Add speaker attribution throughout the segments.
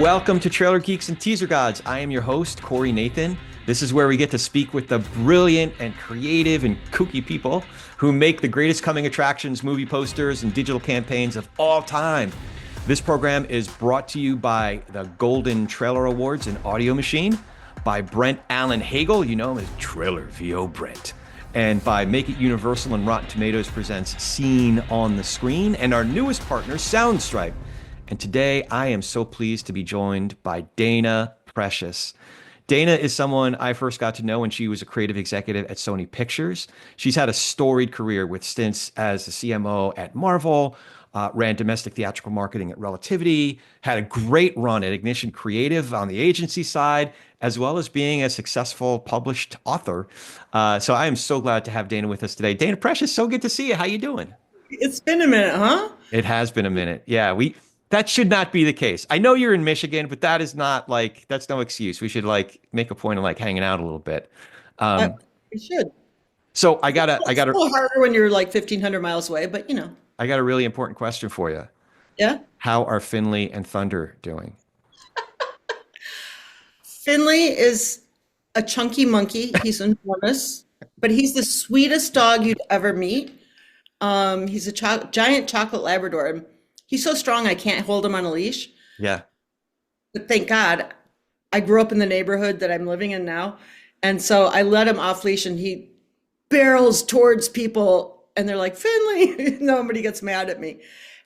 Speaker 1: Welcome to Trailer Geeks and Teaser Gods. I am your host, Corey Nathan. This is where we get to speak with the brilliant and creative and kooky people who make the greatest coming attractions, movie posters, and digital campaigns of all time. This program is brought to you by the Golden Trailer Awards and Audio Machine, by Brent Allen Hagel, you know him as Trailer VO Brent, and by Make It Universal and Rotten Tomatoes presents Seen on the Screen, and our newest partner, Soundstripe. And today I am so pleased to be joined by Dana Precious. Dana is someone I first got to know when she was a creative executive at Sony Pictures. She's had a storied career with stints as the CMO at Marvel, ran domestic theatrical marketing at Relativity, had a great run at Ignition Creative on the agency side, as well as being a successful published author. So I am so glad to have Dana with us today. Dana Precious, so good to see you. How you doing?
Speaker 2: It's been a minute, huh?
Speaker 1: It has been a minute. Yeah, that should not be the case. I know you're in Michigan, but that is not that's no excuse. We should make a point of hanging out a little bit.
Speaker 2: We should.
Speaker 1: So I got
Speaker 2: It's a little harder when you're 1,500 miles away, but
Speaker 1: I got a really important question for you.
Speaker 2: Yeah.
Speaker 1: How are Finley and Thunder doing?
Speaker 2: Finley is a chunky monkey. He's enormous, but he's the sweetest dog you'd ever meet. He's a giant chocolate Labrador. He's so strong I can't hold him on a leash.
Speaker 1: Yeah.
Speaker 2: But thank God I grew up in the neighborhood that I'm living in now. And so I let him off leash and he barrels towards people and they're like, Finley, nobody gets mad at me.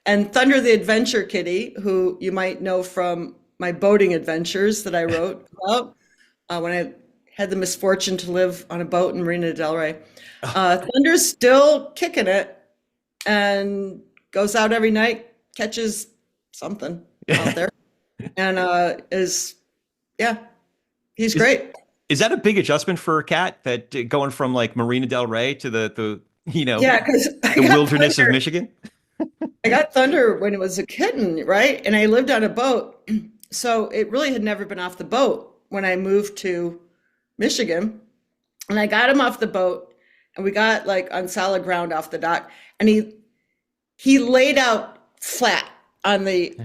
Speaker 2: And Thunder the Adventure Kitty, who you might know from my boating adventures that I wrote about when I had the misfortune to live on a boat in Marina del Rey. Thunder's still kicking it and goes out every night, catches something out there, and he's great.
Speaker 1: Is that a big adjustment for a cat, that going from Marina del Rey to the wilderness of Michigan?
Speaker 2: I got Thunder when it was a kitten, right? And I lived on a boat, so it really had never been off the boat when I moved to Michigan. And I got him off the boat, and we got on solid ground off the dock, and he laid out flat on the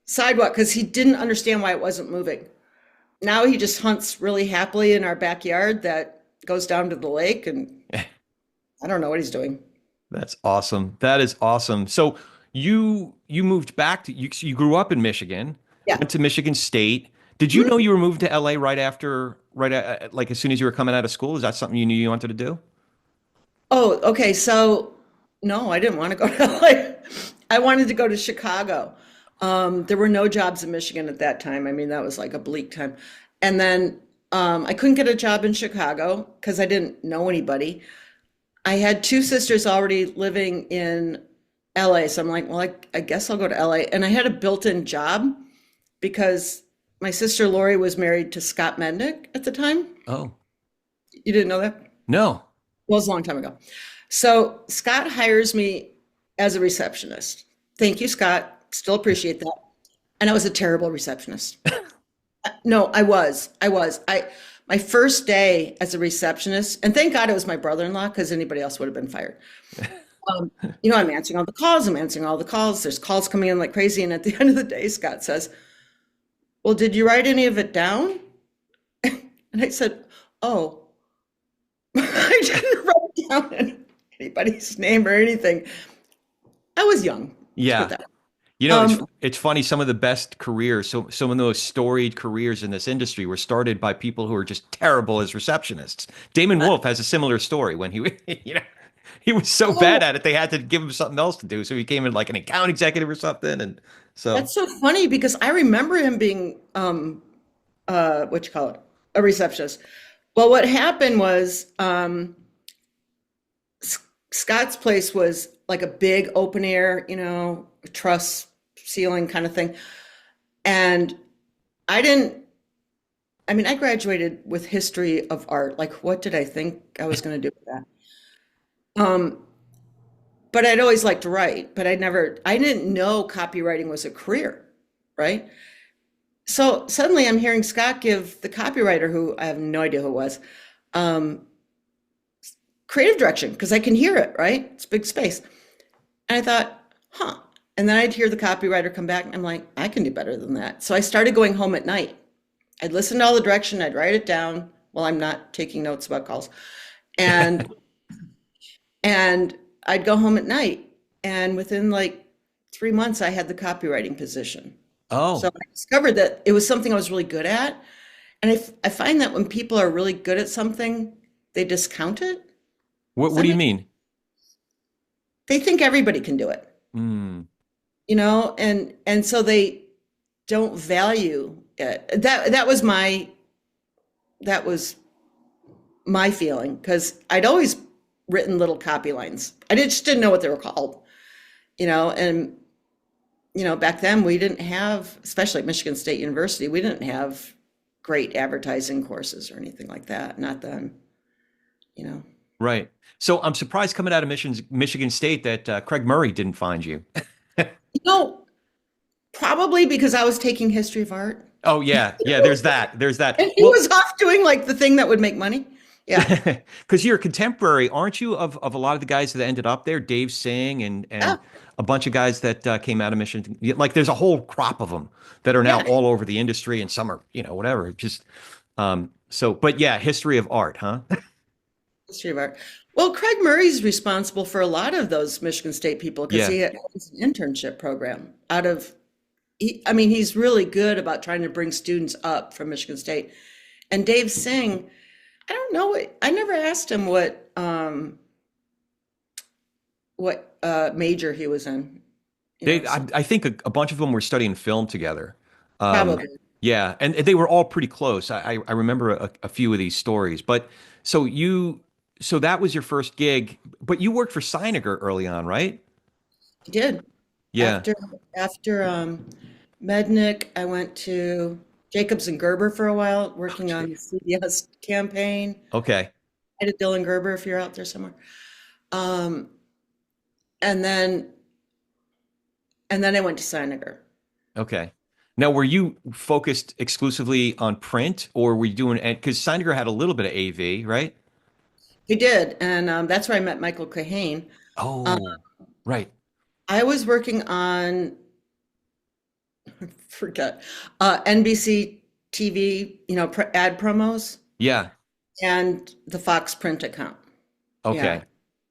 Speaker 2: sidewalk because he didn't understand why it wasn't moving. Now he just hunts really happily in our backyard that goes down to the lake, and I don't know what he's doing.
Speaker 1: That's awesome. That is awesome. So you moved back to you grew up in Michigan, went to Michigan State. Did you know you were moving to LA as soon as you were coming out of school? Is that something you knew you wanted to do?
Speaker 2: Oh, okay. So no, I didn't want to go to LA. I wanted to go to Chicago. There were no jobs in Michigan at that time. I mean, that was a bleak time. And then I couldn't get a job in Chicago because I didn't know anybody. I had two sisters already living in LA. So I'm like, well, I guess I'll go to LA. And I had a built-in job because my sister Lori was married to Scott Mendick at the time.
Speaker 1: Oh.
Speaker 2: You didn't know that?
Speaker 1: No.
Speaker 2: Well, it was a long time ago. So Scott hires me as a receptionist. Thank you, Scott. Still appreciate that. And I was a terrible receptionist. No, I was. My first day as a receptionist, and thank God it was my brother-in-law because anybody else would have been fired. I'm answering all the calls. There's calls coming in like crazy. And at the end of the day, Scott says, well, did you write any of it down? And I said, oh, I didn't write down anybody's name or anything. I was young.
Speaker 1: Yeah. It's funny. Some of the best careers, so some of those storied careers in this industry were started by people who are just terrible as receptionists. Damon Wolf has a similar story when he was so bad at it, they had to give him something else to do. So he came in like an account executive or something. And so
Speaker 2: that's so funny because I remember him being, a receptionist. Well, what happened was, Scott's place was like a big open air, truss ceiling kind of thing. And I graduated with history of art. What did I think I was going to do with that? But I'd always liked to write, but I didn't know copywriting was a career, right? So suddenly I'm hearing Scott give the copywriter, who I have no idea who it was, creative direction, because I can hear it, right? It's big space. And I thought, And then I'd hear the copywriter come back and I'm like, I can do better than that. So I started going home at night. I'd listen to all the direction, I'd write it down while I'm not taking notes about calls. And and I'd go home at night. And within like 3 months, I had the copywriting position. So
Speaker 1: Oh,
Speaker 2: I discovered that it was something I was really good at. And I find that when people are really good at something, they discount it. Does
Speaker 1: what
Speaker 2: that
Speaker 1: do you
Speaker 2: make
Speaker 1: mean?
Speaker 2: They think everybody can do it,
Speaker 1: Mm,
Speaker 2: and so they don't value it. That was my feeling because I'd always written little copy lines. Just didn't know what they were called, and back then we didn't have, especially at Michigan State University, we didn't have great advertising courses or anything like that. Not then, you know.
Speaker 1: right. So I'm surprised coming out of Michigan State that Craig Murray didn't find you.
Speaker 2: You know, Probably because I was taking history of art.
Speaker 1: Oh yeah, yeah. There's that. There's that.
Speaker 2: And he
Speaker 1: Well,
Speaker 2: was off doing like the thing that would make money. Yeah.
Speaker 1: because you're a contemporary, aren't you, of a lot of the guys that ended up there, Dave Singh and
Speaker 2: Yeah.
Speaker 1: a bunch of guys that came out of Michigan. Like there's a whole crop of them that are now
Speaker 2: Yeah.
Speaker 1: all over the industry, and some are, whatever. Just so, but yeah, history of art, huh?
Speaker 2: History of art. Well, Craig Murray's responsible for a lot of those Michigan State people because
Speaker 1: Yeah.
Speaker 2: he has an internship program I mean, he's really good about trying to bring students up from Michigan State. And Dave Singh, I don't know I never asked him what major he was in, so
Speaker 1: I think a bunch of them were studying film together. Um,
Speaker 2: probably.
Speaker 1: yeah, and they were all pretty close. I remember a few of these stories. But so so that was your first gig, but you worked for Seiniger early on, right?
Speaker 2: He did.
Speaker 1: Yeah.
Speaker 2: After Mednick, I went to Jacobs and Gerber for a while,
Speaker 1: Oh,
Speaker 2: working on
Speaker 1: gee.
Speaker 2: the CBS campaign.
Speaker 1: Okay.
Speaker 2: I did Dylan Gerber if you're out there somewhere. Um, and then I went to Seiniger.
Speaker 1: Okay. Now, were you focused exclusively on print, or were you doing? Because Seiniger had a little bit of AV, right?
Speaker 2: He did, and that's where I met Michael Kahane. Uh,
Speaker 1: Oh, right.
Speaker 2: I was working on forget NBC TV, ad promos
Speaker 1: Yeah.
Speaker 2: and the Fox print account. Yeah.
Speaker 1: Okay.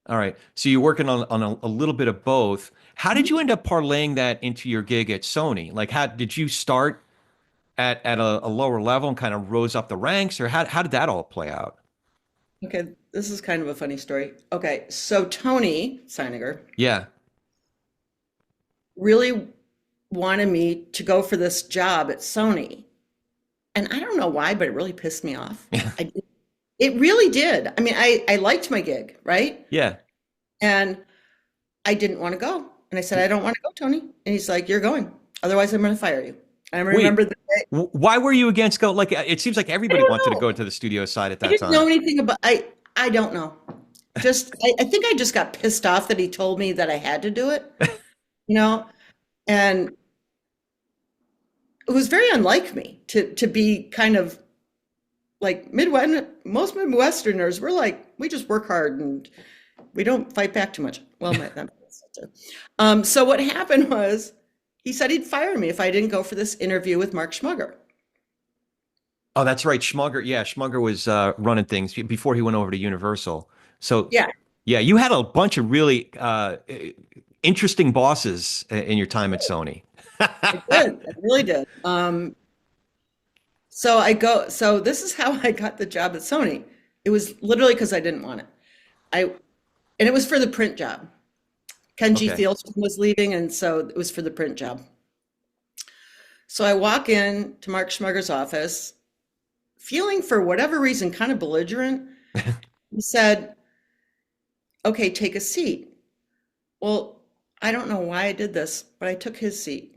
Speaker 1: All right. So you're working on a little bit of both. How did you end up parlaying that into your gig at Sony? Like, how did you start at a lower level and kind of rose up the ranks, or how did that all play out?
Speaker 2: Okay, this is kind of a funny story. Okay, so Tony Seiniger
Speaker 1: Yeah.
Speaker 2: really wanted me to go for this job at Sony. And I don't know why, but it really pissed me off. I, it really did. I mean, I liked my gig, right?
Speaker 1: Yeah.
Speaker 2: And I didn't want to go. And I said, I don't want to go, Tony. And he's like, you're going. Otherwise, I'm going to fire you. And I
Speaker 1: Wait,
Speaker 2: remember the day,
Speaker 1: why were you against go? Like, it seems like
Speaker 2: I
Speaker 1: everybody
Speaker 2: don't
Speaker 1: wanted to go
Speaker 2: know.
Speaker 1: to the studio side at
Speaker 2: I
Speaker 1: that
Speaker 2: didn't know
Speaker 1: time.
Speaker 2: anything about I don't know. I think I just got pissed off that he told me that I had to do it, you know? And it was very unlike me to be kind of like most Midwesterners, we're like, we just work hard and we don't fight back too much. Well, that's too. So what happened was he said he'd fire me if I didn't go for this interview with Mark Schmugger.
Speaker 1: Oh, that's right. Schmugger. Yeah, Schmugger was running things before he went over to Universal. So,
Speaker 2: Yeah,
Speaker 1: yeah, you had a bunch of really interesting bosses in your time at Sony.
Speaker 2: I did. I really did. So this is how I got the job at Sony. It was literally because I didn't want it. I and it was for the print job. Kenji
Speaker 1: Okay.
Speaker 2: Thielstrom was leaving, and so it was for the print job. So I walk in to Mark Schmugger's office, feeling for whatever reason kind of belligerent. He said, "Okay, take a seat." Well, I don't know why I did this, but I took his seat.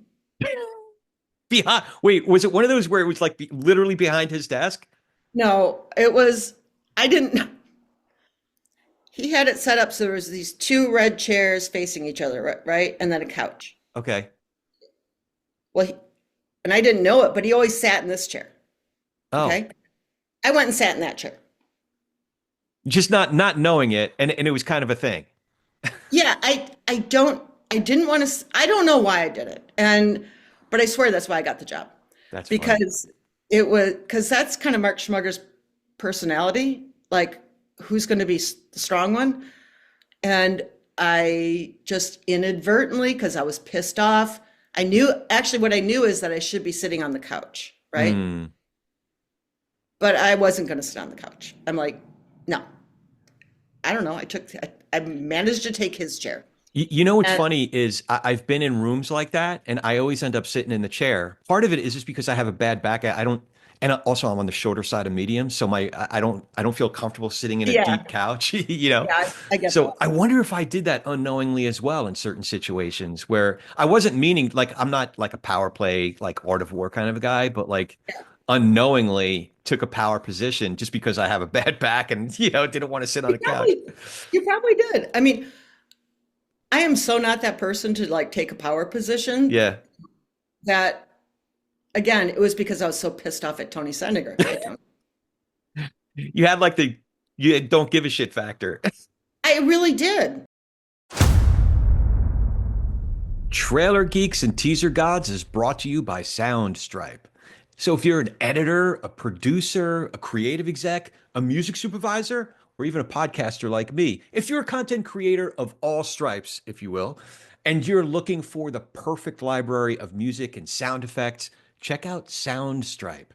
Speaker 1: Behind, wait, was it one of those where it was like literally behind his desk?
Speaker 2: No, it was I didn't. He had it set up so there was these two red chairs facing each other, right? And then a couch.
Speaker 1: Okay.
Speaker 2: Well, and I didn't know it, but he always sat in this chair.
Speaker 1: Oh,
Speaker 2: Okay. I went and sat in that chair.
Speaker 1: just not knowing it, and it was kind of a thing.
Speaker 2: Yeah, I don't. I didn't want to, I don't know why I did it. But I swear that's why I got the job.
Speaker 1: That's funny.
Speaker 2: Because because that's kind of Mark Schmugger's personality. Like, who's going to be the strong one? And I just inadvertently, because I was pissed off, I knew, actually, what I knew is that I should be sitting on the couch, right?
Speaker 1: Mm.
Speaker 2: But I wasn't going to sit on the couch. I'm like, no, I don't know. I managed to take his chair.
Speaker 1: You know what's
Speaker 2: And
Speaker 1: funny is I've been in rooms like that, and I always end up sitting in the chair. Part of it is just because I have a bad back. I don't, and also I'm on the shorter side of medium, so I don't feel comfortable sitting in a
Speaker 2: yeah,
Speaker 1: deep couch, you know.
Speaker 2: yeah, I get
Speaker 1: So
Speaker 2: that.
Speaker 1: I wonder if I did that unknowingly as well in certain situations where I wasn't meaning, like I'm not like a power play, like Art of War kind of a guy, but like unknowingly took a power position just because I have a bad back and didn't want to sit on
Speaker 2: You
Speaker 1: a couch.
Speaker 2: probably, you probably did. I mean, I am so not that person to like take a power position
Speaker 1: Yeah.
Speaker 2: that, again, it was because I was so pissed off at Tony Sendiger. Hey, Tony.
Speaker 1: You had like the you don't give a shit factor.
Speaker 2: I really did.
Speaker 1: Trailer Geeks and Teaser Gods is brought to you by Soundstripe. So if you're an editor, a producer, a creative exec, a music supervisor, or even a podcaster like me, if you're a content creator of all stripes, if you will, and you're looking for the perfect library of music and sound effects, check out Soundstripe.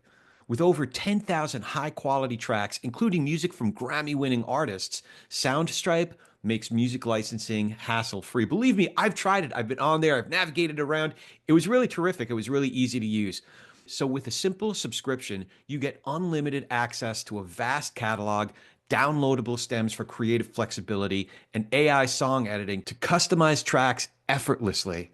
Speaker 1: With over 10,000 high quality tracks, including music from Grammy winning artists, Soundstripe makes music licensing hassle free. Believe me, I've tried it. I've been on there, I've navigated around. It was really terrific. It was really easy to use. So, with a simple subscription, you get unlimited access to a vast catalog, downloadable stems for creative flexibility, and AI song editing to customize tracks effortlessly.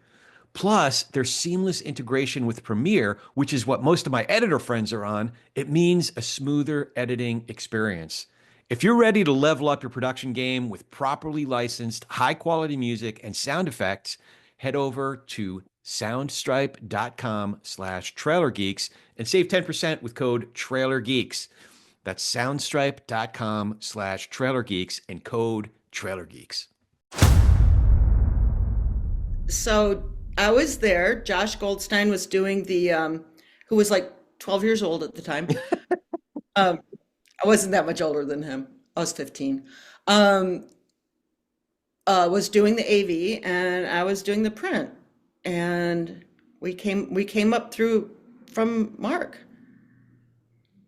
Speaker 1: Plus, their seamless integration with Premiere, which is what most of my editor friends are on, it means a smoother editing experience. If you're ready to level up your production game with properly licensed, high quality music and sound effects, head over to soundstripe.com/trailergeeks and save 10% with code trailergeeks. That's soundstripe.com/trailergeeks and code trailergeeks.
Speaker 2: So I was there. Josh Goldstein was doing who was like 12 years old at the time. Um, I wasn't that much older than him. I was 15. Um, was doing the AV and I was doing the print. And we came up through from Mark.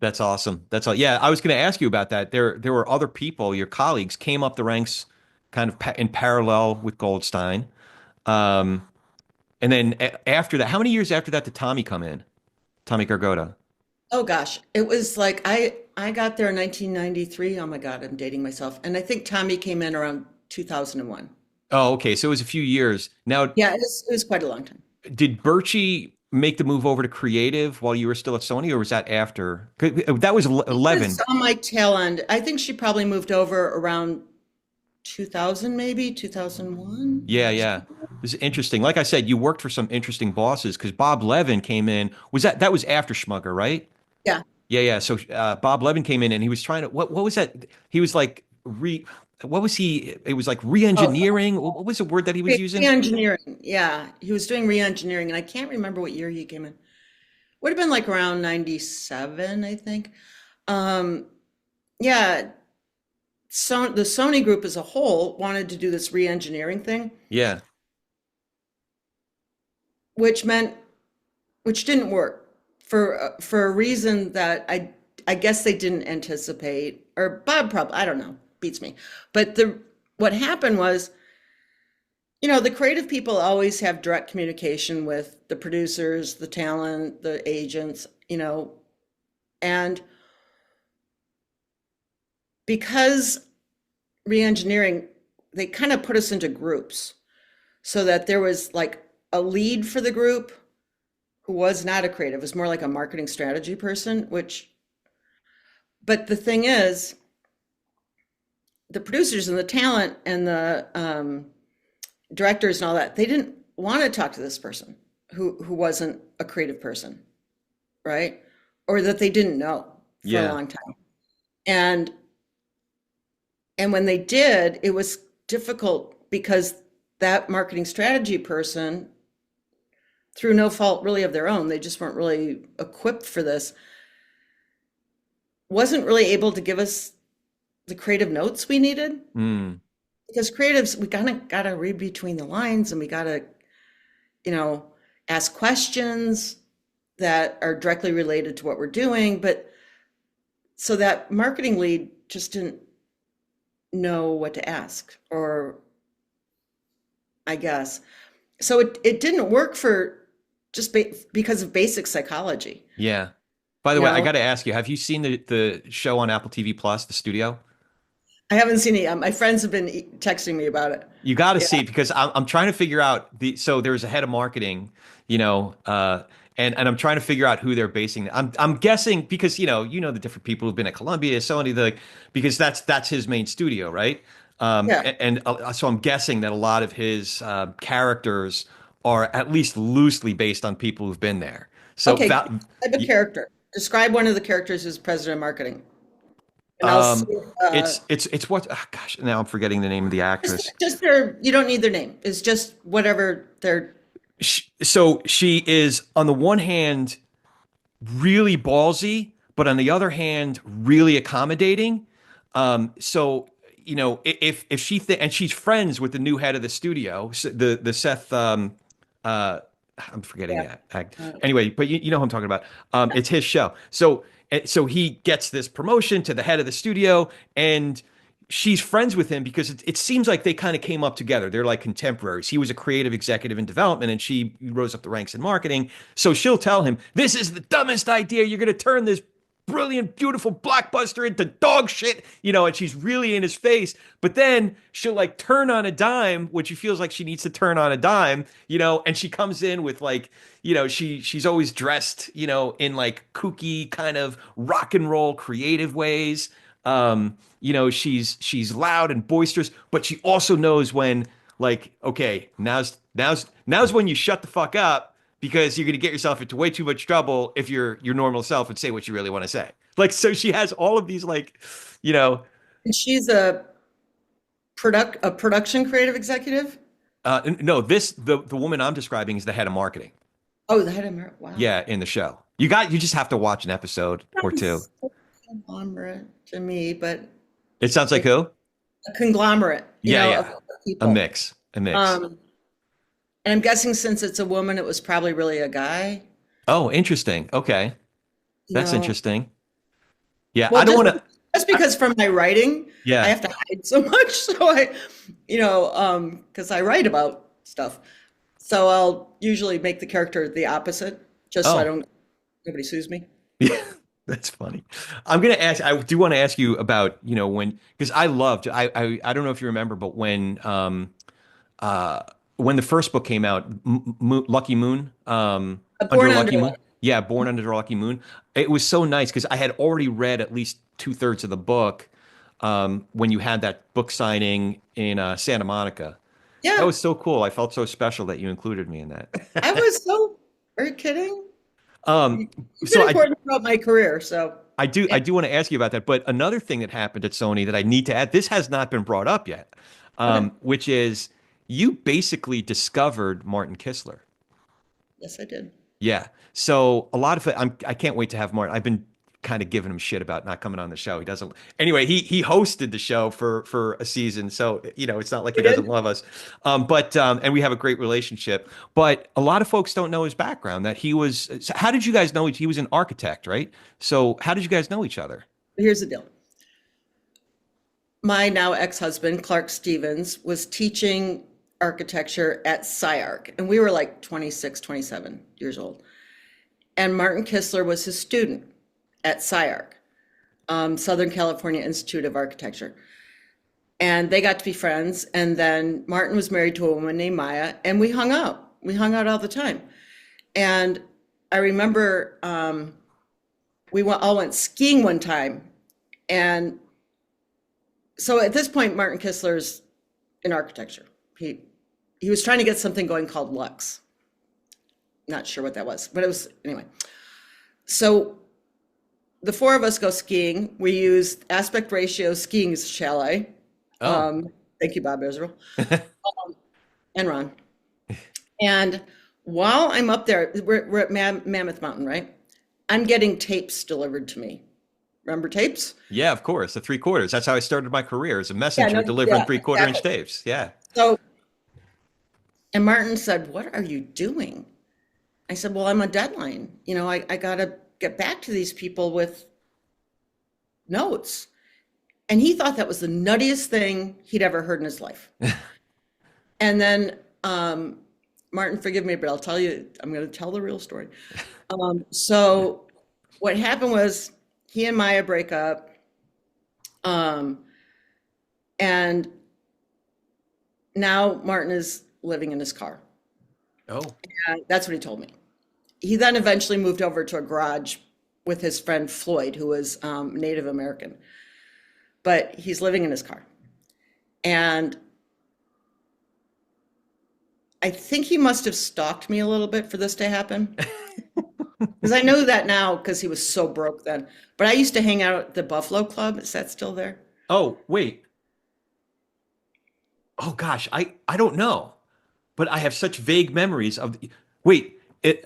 Speaker 1: That's awesome. That's all. Yeah, I was going to ask you about that. There were other people, your colleagues, came up the ranks kind of in parallel with Goldstein. Um, and then after that, how many years after that did Tommy come in? Tommy Gargoda.
Speaker 2: Oh gosh, it was like I got there in 1993. Oh my God, I'm dating myself. And I think Tommy came in around 2001.
Speaker 1: Oh, okay. So it was a few years. Now,
Speaker 2: Yeah, it was quite a long time.
Speaker 1: did Birchie make the move over to creative while you were still at Sony, or was that after? 'Cause that was
Speaker 2: It was
Speaker 1: 11.
Speaker 2: on my tail end. I think she probably moved over around 2000, maybe 2001.
Speaker 1: Yeah, yeah. This is interesting. Like I said, you worked for some interesting bosses because Bob Levin came in. That was after Schmugger, right?
Speaker 2: Yeah.
Speaker 1: Yeah, yeah. So Bob Levin came in and he was trying to what was that? He was like what was he? It was like
Speaker 2: Oh,
Speaker 1: re-engineering. What was the word that he was using?
Speaker 2: re-engineering. Yeah, he was doing re-engineering, and I can't remember what year he came in. Would have been like around 97, I think. Um, yeah, so the Sony group as a whole wanted to do this re-engineering thing,
Speaker 1: Yeah,
Speaker 2: which meant which didn't work for a reason that I guess they didn't anticipate, or Bob probably, I don't know, beats me. But the what happened was, the creative people always have direct communication with the producers, the talent, the agents, and because re-engineering, they kind of put us into groups so that there was like a lead for the group who was not a creative, was more like a marketing strategy person, but the thing is, the producers and the talent and the directors and all that, they didn't want to talk to this person who wasn't a creative person, right? Or that they didn't know for a
Speaker 1: yeah.
Speaker 2: long time. And when they did, it was difficult because that marketing strategy person, through no fault really of their own, they just weren't really equipped for this, wasn't really able to give us the creative notes we needed.
Speaker 1: Mm.
Speaker 2: Because creatives, we kind of got to read between the lines, and we got to, you know, ask questions that are directly related to what we're doing. But so that marketing lead just didn't know what to ask, or I guess. So it didn't work for just because of basic psychology,
Speaker 1: Yeah. By the
Speaker 2: you
Speaker 1: way, I
Speaker 2: know?
Speaker 1: got to ask you, have you seen the show on Apple TV Plus, The Studio?
Speaker 2: I haven't seen it yet. My friends have been texting me about it.
Speaker 1: You got to
Speaker 2: Yeah.
Speaker 1: see it because I'm trying to figure out so there's a head of marketing, you know, and I'm trying to figure out who they're basing. I'm guessing because you know the different people who've been at Columbia, Sony, because that's his main studio, right?
Speaker 2: Yeah.
Speaker 1: So I'm guessing that a lot of his characters are at least loosely based on people who've been there. So
Speaker 2: Okay.
Speaker 1: Val,
Speaker 2: Type of character. Describe one of the characters as president of marketing. And I'll see.
Speaker 1: um, it's what gosh, now I'm forgetting the name of the
Speaker 2: Just,
Speaker 1: actress.
Speaker 2: just their, you don't need their name. It's just whatever their,
Speaker 1: So she is on the one hand really ballsy, but on the other hand, really accommodating. So if and she's friends with the new head of the studio, the Seth. Uh, I'm forgetting
Speaker 2: yeah.
Speaker 1: that act. Anyway, but you know who I'm talking about. It's his show. So he gets this promotion to the head of the studio, and she's friends with him because it seems like they kind of came up together. They're like contemporaries. He was a creative executive in development, and she rose up the ranks in marketing. So she'll tell him, "This is the dumbest idea. You're going to turn this brilliant, beautiful blockbuster into dog shit," and she's really in his face. But then she'll like turn on a dime when she feels like she needs to turn on a dime, and she comes in with like, she's always dressed, in like kooky kind of rock and roll creative ways. She's loud and boisterous, but she also knows when, like, okay, now's when you shut the fuck up because you're gonna get yourself into way too much trouble if you're your normal self and say what you really want to say. Like, so she has all of these, like, you know,
Speaker 2: and she's a production creative executive.
Speaker 1: no, the woman I'm describing is the head of marketing.
Speaker 2: Oh, the head of wow.
Speaker 1: Yeah, in the show. You just have to watch an episode or two.
Speaker 2: Sounds so conglomerate to me, but
Speaker 1: It sounds like
Speaker 2: it,
Speaker 1: who?
Speaker 2: a conglomerate,
Speaker 1: Yeah,
Speaker 2: of
Speaker 1: yeah. A
Speaker 2: people.
Speaker 1: mix. A mix.
Speaker 2: Um, and I'm guessing since it's a woman, it was probably really a guy,
Speaker 1: Oh, interesting. Okay.
Speaker 2: you
Speaker 1: That's
Speaker 2: know.
Speaker 1: interesting. Yeah, I
Speaker 2: Well,
Speaker 1: don't want to.
Speaker 2: just because from my writing, I
Speaker 1: Yeah.
Speaker 2: have to hide so much. So because I write about stuff. So I'll usually make the character the opposite, just so
Speaker 1: Oh,
Speaker 2: nobody sues me.
Speaker 1: yeah. That's funny. I do want to ask you about, because I loved, I don't know if you remember, but uh, when the first book came out, Lucky Moon, Under
Speaker 2: Born
Speaker 1: a
Speaker 2: Under
Speaker 1: Lucky Moon.
Speaker 2: It.
Speaker 1: Yeah, Born Under a Lucky Moon. It was so nice because I had already read at least two-thirds of the book when you had that book signing in Santa Monica. That
Speaker 2: Yeah,
Speaker 1: was so cool. I felt so special that you included me in
Speaker 2: I
Speaker 1: that.
Speaker 2: was so, are you kidding?
Speaker 1: Um,
Speaker 2: You've been
Speaker 1: so
Speaker 2: important throughout my career. So,
Speaker 1: I do want to ask you about that. But another thing that happened at Sony that I need to add, this has not been brought up yet,
Speaker 2: okay.
Speaker 1: which is you basically discovered Martin Kistler.
Speaker 2: Yes, I did.
Speaker 1: Yeah. So a lot of it, I can't wait to have Martin. I've been kind of giving him shit about not coming on the show. He doesn't. Anyway, he hosted the show for a season, so it's not like he
Speaker 2: You
Speaker 1: doesn't
Speaker 2: did?
Speaker 1: love us. But and we have a great relationship. But a lot of folks don't know his background. That he was. So how did you guys know? He was an architect, right? So how did you guys know each other?
Speaker 2: Here's the deal. My now ex-husband, Clark Stevens, was teaching architecture at SciArc, and we were like 26, 27 years old. And Martin Kistler was his student at SciArc, Southern California Institute of Architecture. And they got to be friends. And then Martin was married to a woman named Maya, and we hung out. We hung out all the time. And I remember all went skiing one time. And so at this point, Martin Kistler's in architecture. He was trying to get something going called Lux. Not sure what that was, but it was anyway. So the four of us go skiing. We use aspect ratio skiing chalet.
Speaker 1: Oh,
Speaker 2: Thank you, Bob Israel. and Ron. And while I'm up there, we're at Mammoth Mountain, right? I'm getting tapes delivered to me. Remember tapes?
Speaker 1: Yeah, of course. The three quarters. That's how I started my career as a
Speaker 2: Yeah, no,
Speaker 1: messenger delivering
Speaker 2: yeah,
Speaker 1: three-quarter inch
Speaker 2: exactly.
Speaker 1: tapes. Yeah.
Speaker 2: So, and Martin said, "What are you doing?" I said, "Well, I'm a deadline. I got to get back to these people with notes." And he thought that was the nuttiest thing he'd ever heard in his life. And then, Martin, forgive me, but I'm going to tell the real story. So what happened was he and Maya break up, um, and now Martin is living in his car.
Speaker 1: Oh,
Speaker 2: And that's what he told me. He then eventually moved over to a garage with his friend Floyd, who was Native American, but he's living in his car. And I think he must have stalked me a little bit for this to happen. Because I know that now because he was so broke then. But I used to hang out at the Buffalo Club. Is that still there?
Speaker 1: oh, wait. Oh gosh, I don't know, but I have such vague memories of. Wait, it.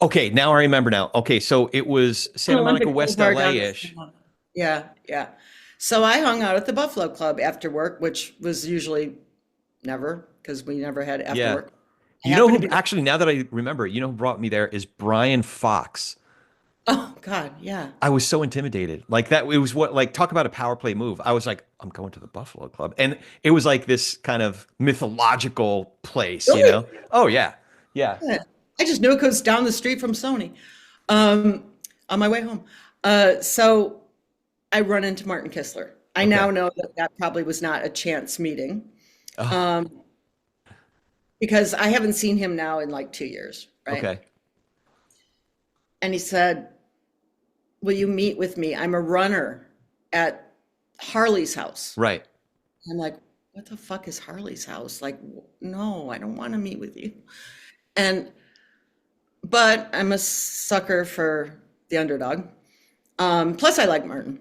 Speaker 1: Okay, now I remember now. Okay, so it was
Speaker 2: An
Speaker 1: Santa Monica,
Speaker 2: Olympic
Speaker 1: West
Speaker 2: Boulevard down the
Speaker 1: LA-ish.
Speaker 2: street. Yeah, yeah. So I hung out at the Buffalo Club after work, which was usually never, because we never had after
Speaker 1: Yeah.
Speaker 2: work. I
Speaker 1: You know
Speaker 2: happened to
Speaker 1: who
Speaker 2: be there.
Speaker 1: actually, now that I remember, you know who brought me there is Brian Fox.
Speaker 2: Oh, God, yeah.
Speaker 1: I was so intimidated. Like that, it was what, like, talk about a power play move. I was like, I'm going to the Buffalo Club. And it was like this kind of mythological place, you
Speaker 2: Really?
Speaker 1: know? Oh, yeah. Yeah.
Speaker 2: Yeah. I just knew it goes down the street from Sony um, on my way home. So I run into Martin Kistler. I now
Speaker 1: Okay.
Speaker 2: know that that probably was not a chance meeting
Speaker 1: Oh,
Speaker 2: um, because I haven't seen him now in like 2 years, right?
Speaker 1: okay.
Speaker 2: And he said, "Will you meet with me? I'm a runner at Harley's house."
Speaker 1: Right.
Speaker 2: I'm like, "What the fuck is Harley's house?" Like, no, I don't want to meet with you. And but I'm a sucker for the underdog. Plus, I like Martin.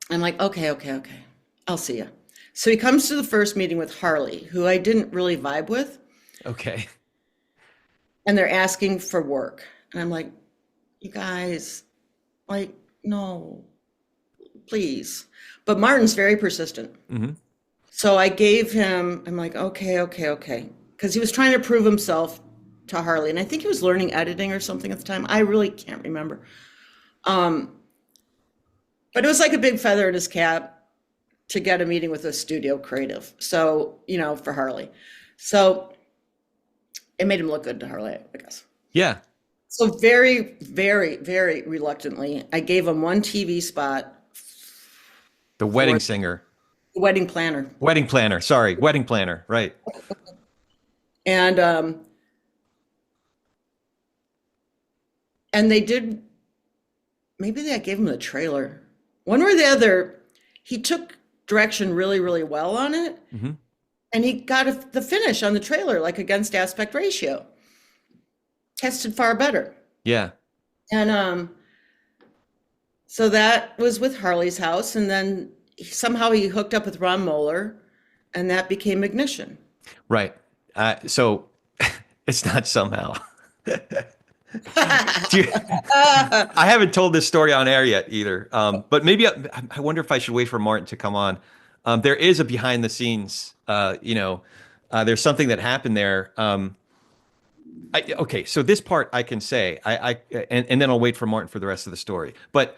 Speaker 2: I'm like, okay, okay, okay. I'll see you. So he comes to the first meeting with Harley, who I didn't really vibe with,
Speaker 1: Okay.
Speaker 2: and they're asking for work. And I'm like, you guys, like, no, please. But Martin's very persistent.
Speaker 1: Hmm.
Speaker 2: So I gave him, I'm like, okay, okay, okay. Because he was trying to prove himself to Harley. And I think he was learning editing or something at the time. I really can't remember. Um, but it was like a big feather in his cap to get a meeting with a studio creative. So, for Harley. So it made him look good to Harley, I guess.
Speaker 1: Yeah.
Speaker 2: So very, very, very reluctantly, I gave him one TV spot
Speaker 1: The wedding
Speaker 2: for
Speaker 1: singer.
Speaker 2: the wedding planner.
Speaker 1: Wedding planner. Sorry. Wedding planner. Right.
Speaker 2: And and they did, maybe they gave him the trailer. One or the other, he took direction really, really well on it.
Speaker 1: Hmm.
Speaker 2: And he got the finish on the trailer, like against aspect ratio. Tested far better.
Speaker 1: Yeah.
Speaker 2: And so that was with Harley's house. And then somehow he hooked up with Ron Moeller, and that became Ignition.
Speaker 1: Right. So it's not somehow. Do you, I haven't told this story on air yet either. But maybe I wonder if I should wait for Martin to come on. There is a behind the scenes, there's something that happened there. Okay, so this part I can say, and then I'll wait for Martin for the rest of the story. But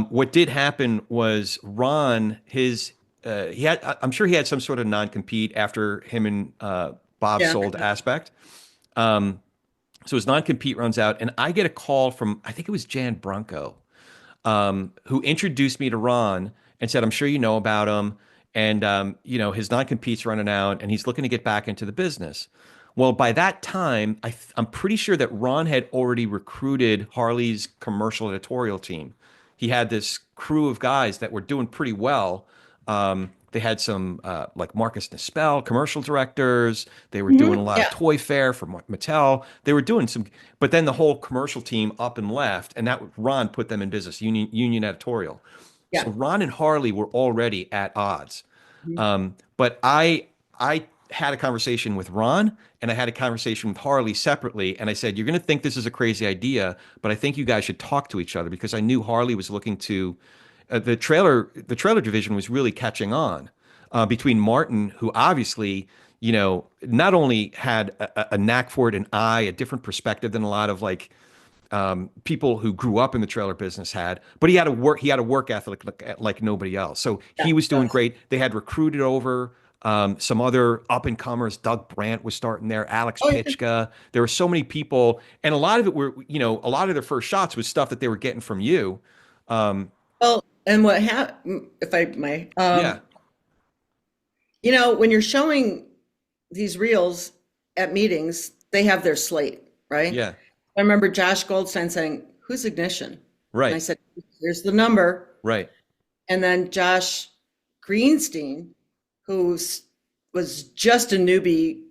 Speaker 1: what did happen was Ron, I'm sure he had some sort of non-compete after him and Bob
Speaker 2: Yeah.
Speaker 1: sold Aspect. So his non-compete runs out, and I get a call from, I think it was Jan Brunko, who introduced me to Ron and said, I'm sure you know about him. And, his non-compete's running out and he's looking to get back into the business. Well, by that time, I'm pretty sure that Ron had already recruited Harley's commercial editorial team. He had this crew of guys that were doing pretty well. They had some like Marcus Nispel, commercial directors. They were doing a lot of
Speaker 2: Yeah.
Speaker 1: toy fare for Mattel. They were doing some, but then the whole commercial team up and left, and that Ron put them in business, Union Editorial. So
Speaker 2: Yeah.
Speaker 1: Ron and Harley were already at odds. But I had a conversation with Ron and I had a conversation with Harley separately. And I said, you're going to think this is a crazy idea, but I think you guys should talk to each other because I knew Harley was looking to the trailer division was really catching on between Martin, who obviously, not only had a knack for it, an eye, a different perspective than a lot of like people who grew up in the trailer business had, but he had a work ethic like nobody else. So
Speaker 2: Yeah.
Speaker 1: he was doing great. They had recruited over some other up and comers. Doug Brandt was starting there, Alex
Speaker 2: Oh, yeah.
Speaker 1: Pitchka. There were so many people, and a lot of it were, a lot of their first shots was stuff that they were getting from you.
Speaker 2: Well, and what happened, if I may,
Speaker 1: Yeah,
Speaker 2: when you're showing these reels at meetings, they have their slate, right?
Speaker 1: yeah,
Speaker 2: I remember Josh Goldstein saying, "Who's Ignition?" And I
Speaker 1: right,
Speaker 2: said, "Here's the number."
Speaker 1: right,
Speaker 2: And then Josh Greenstein, who was just a newbie,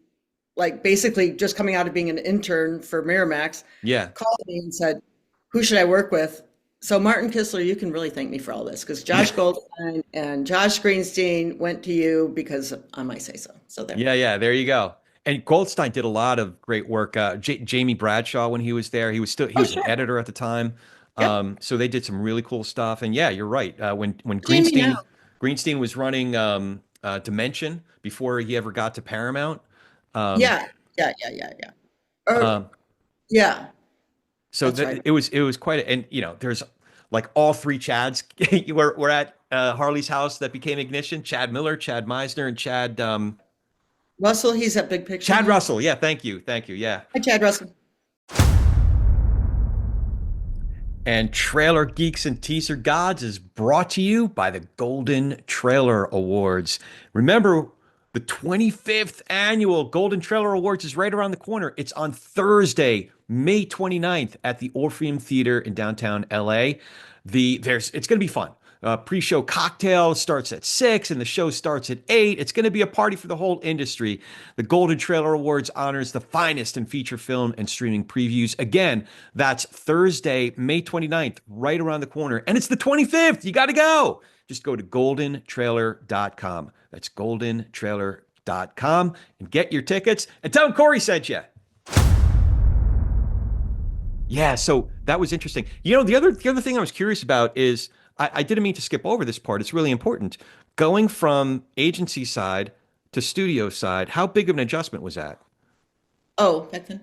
Speaker 2: like basically just coming out of being an intern for Miramax,
Speaker 1: yeah.
Speaker 2: called me and said, "Who should I work with?" So Martin Kistler, you can really thank me for all this because Josh Goldstein and Josh Greenstein went to you because I might say so. So there.
Speaker 1: Yeah, yeah, there you go. And Goldstein did a lot of great work. Jamie Bradshaw, when he was there, he
Speaker 2: Oh,
Speaker 1: was an
Speaker 2: sure.
Speaker 1: editor at the time.
Speaker 2: Yep.
Speaker 1: So they did some really cool stuff. And yeah, you're right. When
Speaker 2: Jamie now.
Speaker 1: Greenstein was running Dimension before he ever got to Paramount. Um,
Speaker 2: Yeah. Yeah. Yeah. Yeah. Yeah. Or,
Speaker 1: um,
Speaker 2: yeah.
Speaker 1: so
Speaker 2: That's right.
Speaker 1: it was quite and there's like all three Chads were at Harley's house that became Ignition. Chad Miller, Chad Meisner, and
Speaker 2: Russell, he's at Big Picture
Speaker 1: Chad
Speaker 2: now.
Speaker 1: Russell. Yeah, thank you. Yeah.
Speaker 2: Hi, Chad Russell.
Speaker 1: And Trailer Geeks and Teaser Gods is brought to you by the Golden Trailer Awards. Remember, the 25th annual Golden Trailer Awards is right around the corner. It's on Thursday, May 29th at the Orpheum Theater in downtown LA. It's going to be fun. Pre-show cocktail starts at 6 and the show starts at 8. It's going to be a party for the whole industry. The Golden Trailer Awards honors the finest in feature film and streaming previews. Again, that's Thursday, May 29th, right around the corner. And it's the 25th. You got to go. Just go to goldentrailer.com. That's goldentrailer.com and get your tickets and tell them Corey sent you. Yeah, so that was interesting. The other thing I was curious about is I didn't mean to skip over this part. It's really important. Going from agency side to studio side, how big of an adjustment was that?
Speaker 2: Oh, back then.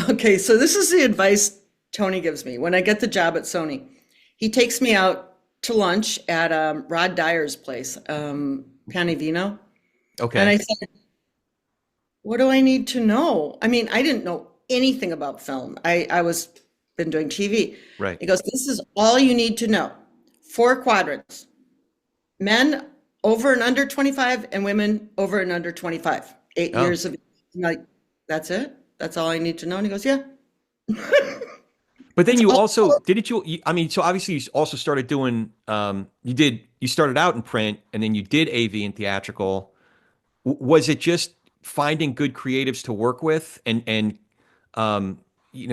Speaker 2: Okay, so this is the advice Tony gives me when I get the job at Sony. He takes me out to lunch at Rod Dyer's place, Pane Vino. And
Speaker 1: Okay.
Speaker 2: I said, what do I need to know? I mean, I didn't know anything about film. I was been doing TV.
Speaker 1: Right.
Speaker 2: He goes, this is all you need to know. 4 quadrants. Men over and under 25 and women over and under 25. Eight
Speaker 1: Oh.
Speaker 2: years of I'm like, that's it? That's all I need to know? And he goes, yeah.
Speaker 1: But then
Speaker 2: That's
Speaker 1: you
Speaker 2: all.
Speaker 1: also didn't you I mean, so obviously you also started doing you started out in print and then you did AV and theatrical. Was it just finding good creatives to work with and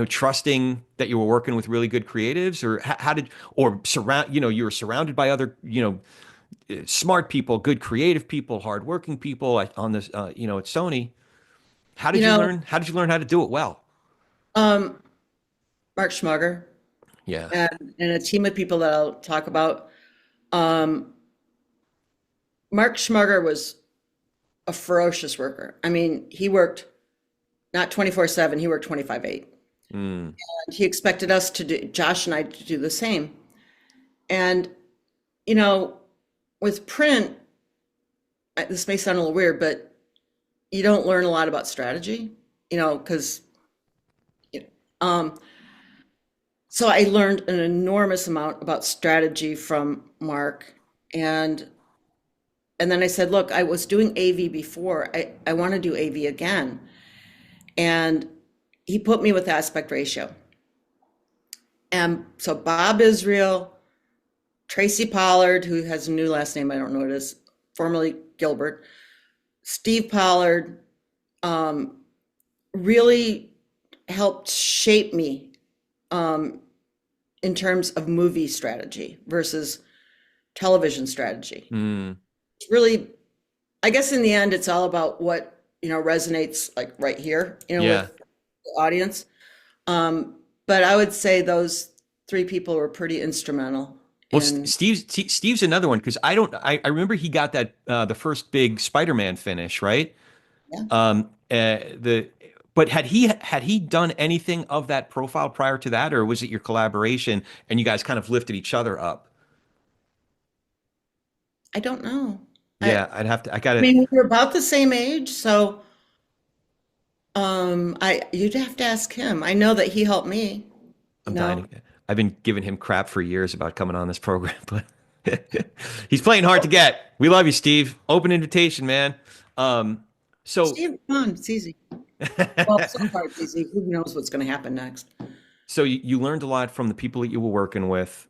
Speaker 1: trusting that you were working with really good creatives, or how did, or you were surrounded by other, smart people, good creative people, hardworking people on this, at Sony.
Speaker 2: You know,
Speaker 1: How did you learn how to do it well?
Speaker 2: um, Mark Schmugger
Speaker 1: Yeah.
Speaker 2: and a team of people that I'll talk about. Um, Mark Schmugger was a ferocious worker. I mean, he worked not 24/7, he worked 25/8.
Speaker 1: Mm,
Speaker 2: And he expected us to do, Josh and I, to do the same. And, you know, with print, this may sound a little weird, but you don't learn a lot about strategy, because, um, so I learned an enormous amount about strategy from Mark. And and then I said, look, I was doing AV before. I want to do AV again. And he put me with aspect ratio. And so Bob Israel, Tracy Pollard, who has a new last name, I don't know what it is, formerly Gilbert, Steve Pollard, um, really helped shape me in terms of movie strategy versus television strategy.
Speaker 1: mm,
Speaker 2: It's really I guess in the end, it's all about what, resonates like right here,
Speaker 1: Yeah.
Speaker 2: with the audience. But I would say those three people were pretty instrumental
Speaker 1: Well,
Speaker 2: in,
Speaker 1: Steve's another one because I remember he got that the first big Spider-Man finish, right?
Speaker 2: yeah.
Speaker 1: The but had he done anything of that profile prior to that, or was it your collaboration and you guys kind of lifted each other up?
Speaker 2: I don't know. I
Speaker 1: Yeah, I gotta,
Speaker 2: mean, we were about the same age, so you'd have to ask him. I know that he helped me, you
Speaker 1: I'm
Speaker 2: know.
Speaker 1: dying. I've been giving him crap for years about coming on this program, but he's playing hard to get. We love you, Steve. Open invitation, man. Um, so
Speaker 2: Steve, come on, it's easy. Well, so far it's easy. Who knows what's going to happen next?
Speaker 1: so you learned a lot from the people that you were working with.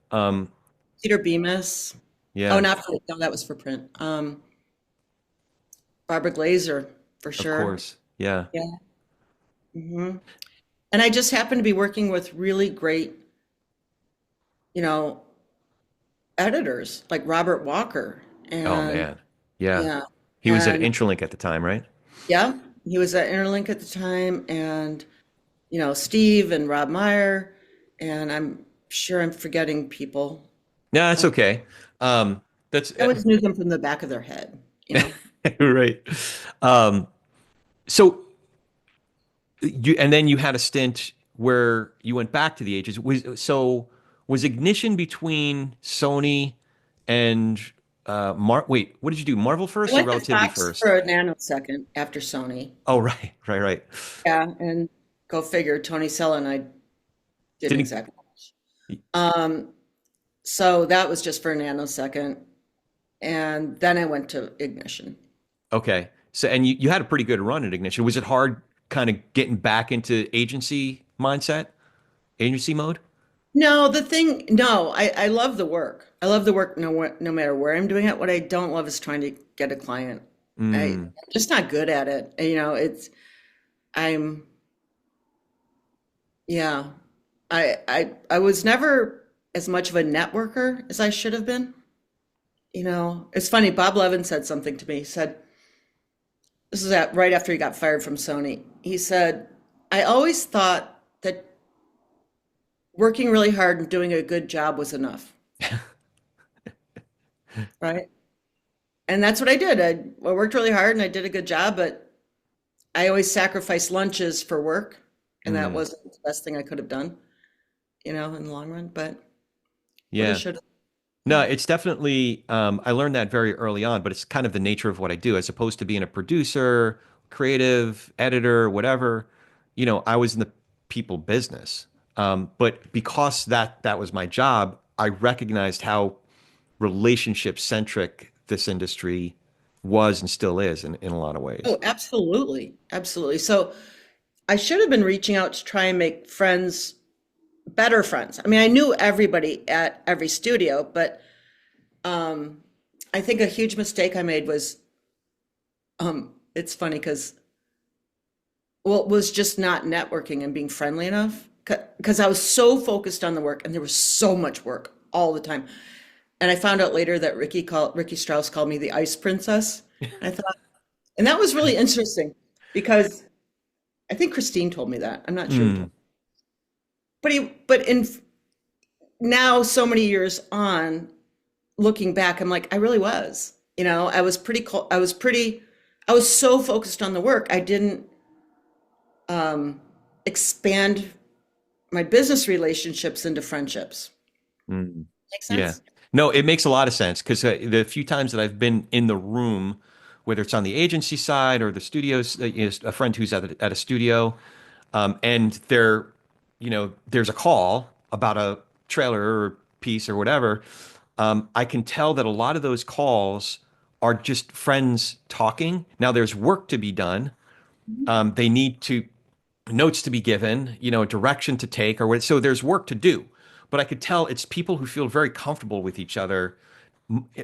Speaker 2: Peter Bemis. Oh,
Speaker 1: Yeah,
Speaker 2: not for, no, that was for print. Barbara Glazer, for
Speaker 1: of
Speaker 2: sure.
Speaker 1: course. Yeah.
Speaker 2: Yeah. hmm And I just happened to be working with really great, you know, editors like Robert Walker.
Speaker 1: Oh
Speaker 2: And
Speaker 1: man. Yeah.
Speaker 2: yeah,
Speaker 1: He was at
Speaker 2: and
Speaker 1: Intralink at the time, right?
Speaker 2: yeah, he was at Interlink at the time. And, Steve and Rob Meyer. And I'm sure I'm forgetting people.
Speaker 1: No, that's okay. That's
Speaker 2: I always knew them from the back of their head.
Speaker 1: right. Um, so and then you had a stint where you went back to the ages. Was Ignition between Sony and wait, what did you do? Marvel
Speaker 2: I
Speaker 1: first or
Speaker 2: went to
Speaker 1: Relativity
Speaker 2: Fox
Speaker 1: first?
Speaker 2: for a nanosecond after Sony.
Speaker 1: Oh, right, right, right.
Speaker 2: Yeah, and go figure, Tony Sella and I didn't
Speaker 1: Didn't
Speaker 2: exactly. Um, so that was just for a nanosecond, and then I went to Ignition.
Speaker 1: okay. So and you had a pretty good run at Ignition. Was it hard kind of getting back into agency mindset, agency mode?
Speaker 2: No, I love the work. I love the work no matter where I'm doing it. What I don't love is trying to get a client. I'm
Speaker 1: Mm,
Speaker 2: just not good at it. I'm, yeah, I was never as much of a networker as I should have been. It's funny. Bob Levin said something to me. He said, this is right after he got fired from Sony. He said, I always thought that working really hard and doing a good job was enough, right? And that's what I did. I worked really hard and I did a good job, but I always sacrificed lunches for work, and that
Speaker 1: mm,
Speaker 2: wasn't the best thing I could have done, in the long run, but would have,
Speaker 1: yeah.
Speaker 2: should have.
Speaker 1: No, it's definitely, I learned that very early on, but it's kind of the nature of what I do. As opposed to being a producer, creative, editor, whatever, I was in the people business. But because that was my job, I recognized how relationship centric this industry was and still is in a lot of ways.
Speaker 2: Oh, absolutely. Absolutely. So I should have been reaching out to try and make friends, better friends. I mean, I knew everybody at every studio, but um, I think a huge mistake I made was, it's funny because, well, it was just not networking and being friendly enough because I was so focused on the work and there was so much work all the time. And I found out later that Ricky Strauss called me the Ice Princess. And I thought, and that was really interesting because I think Christine told me that. I'm not sure who told
Speaker 1: Mm,
Speaker 2: me. But in now so many years on, looking back, I'm like, I really was. I was pretty cool. I was so focused on the work. I didn't um, expand my business relationships into friendships.
Speaker 1: mm.
Speaker 2: Make
Speaker 1: Yeah.
Speaker 2: sense?
Speaker 1: No, it makes a lot of sense because the few times that I've been in the room, whether it's on the agency side or the studios, a friend who's at a studio, and there's a call about a trailer or piece or whatever. I can tell that a lot of those calls are just friends talking. Now there's work to be done. They need to notes to be given, direction to take, or what. So there's work to do. But I could tell it's people who feel very comfortable with each other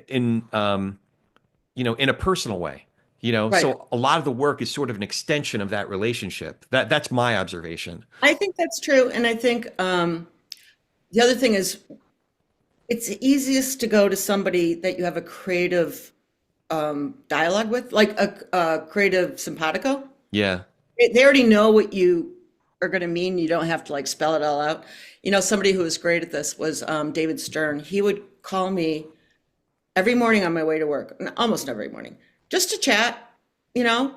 Speaker 1: in a personal way.
Speaker 2: Right.
Speaker 1: So a lot of the work is sort of an extension of that relationship. That's my observation.
Speaker 2: I think that's true. And I think the other thing is it's easiest to go to somebody that you have a creative dialogue with, like a creative simpatico.
Speaker 1: Yeah.
Speaker 2: They already know what you are going to mean. You don't have to like spell it all out. Somebody who was great at this was David Stern. He would call me every morning on my way to work, almost every morning, just to chat, you know,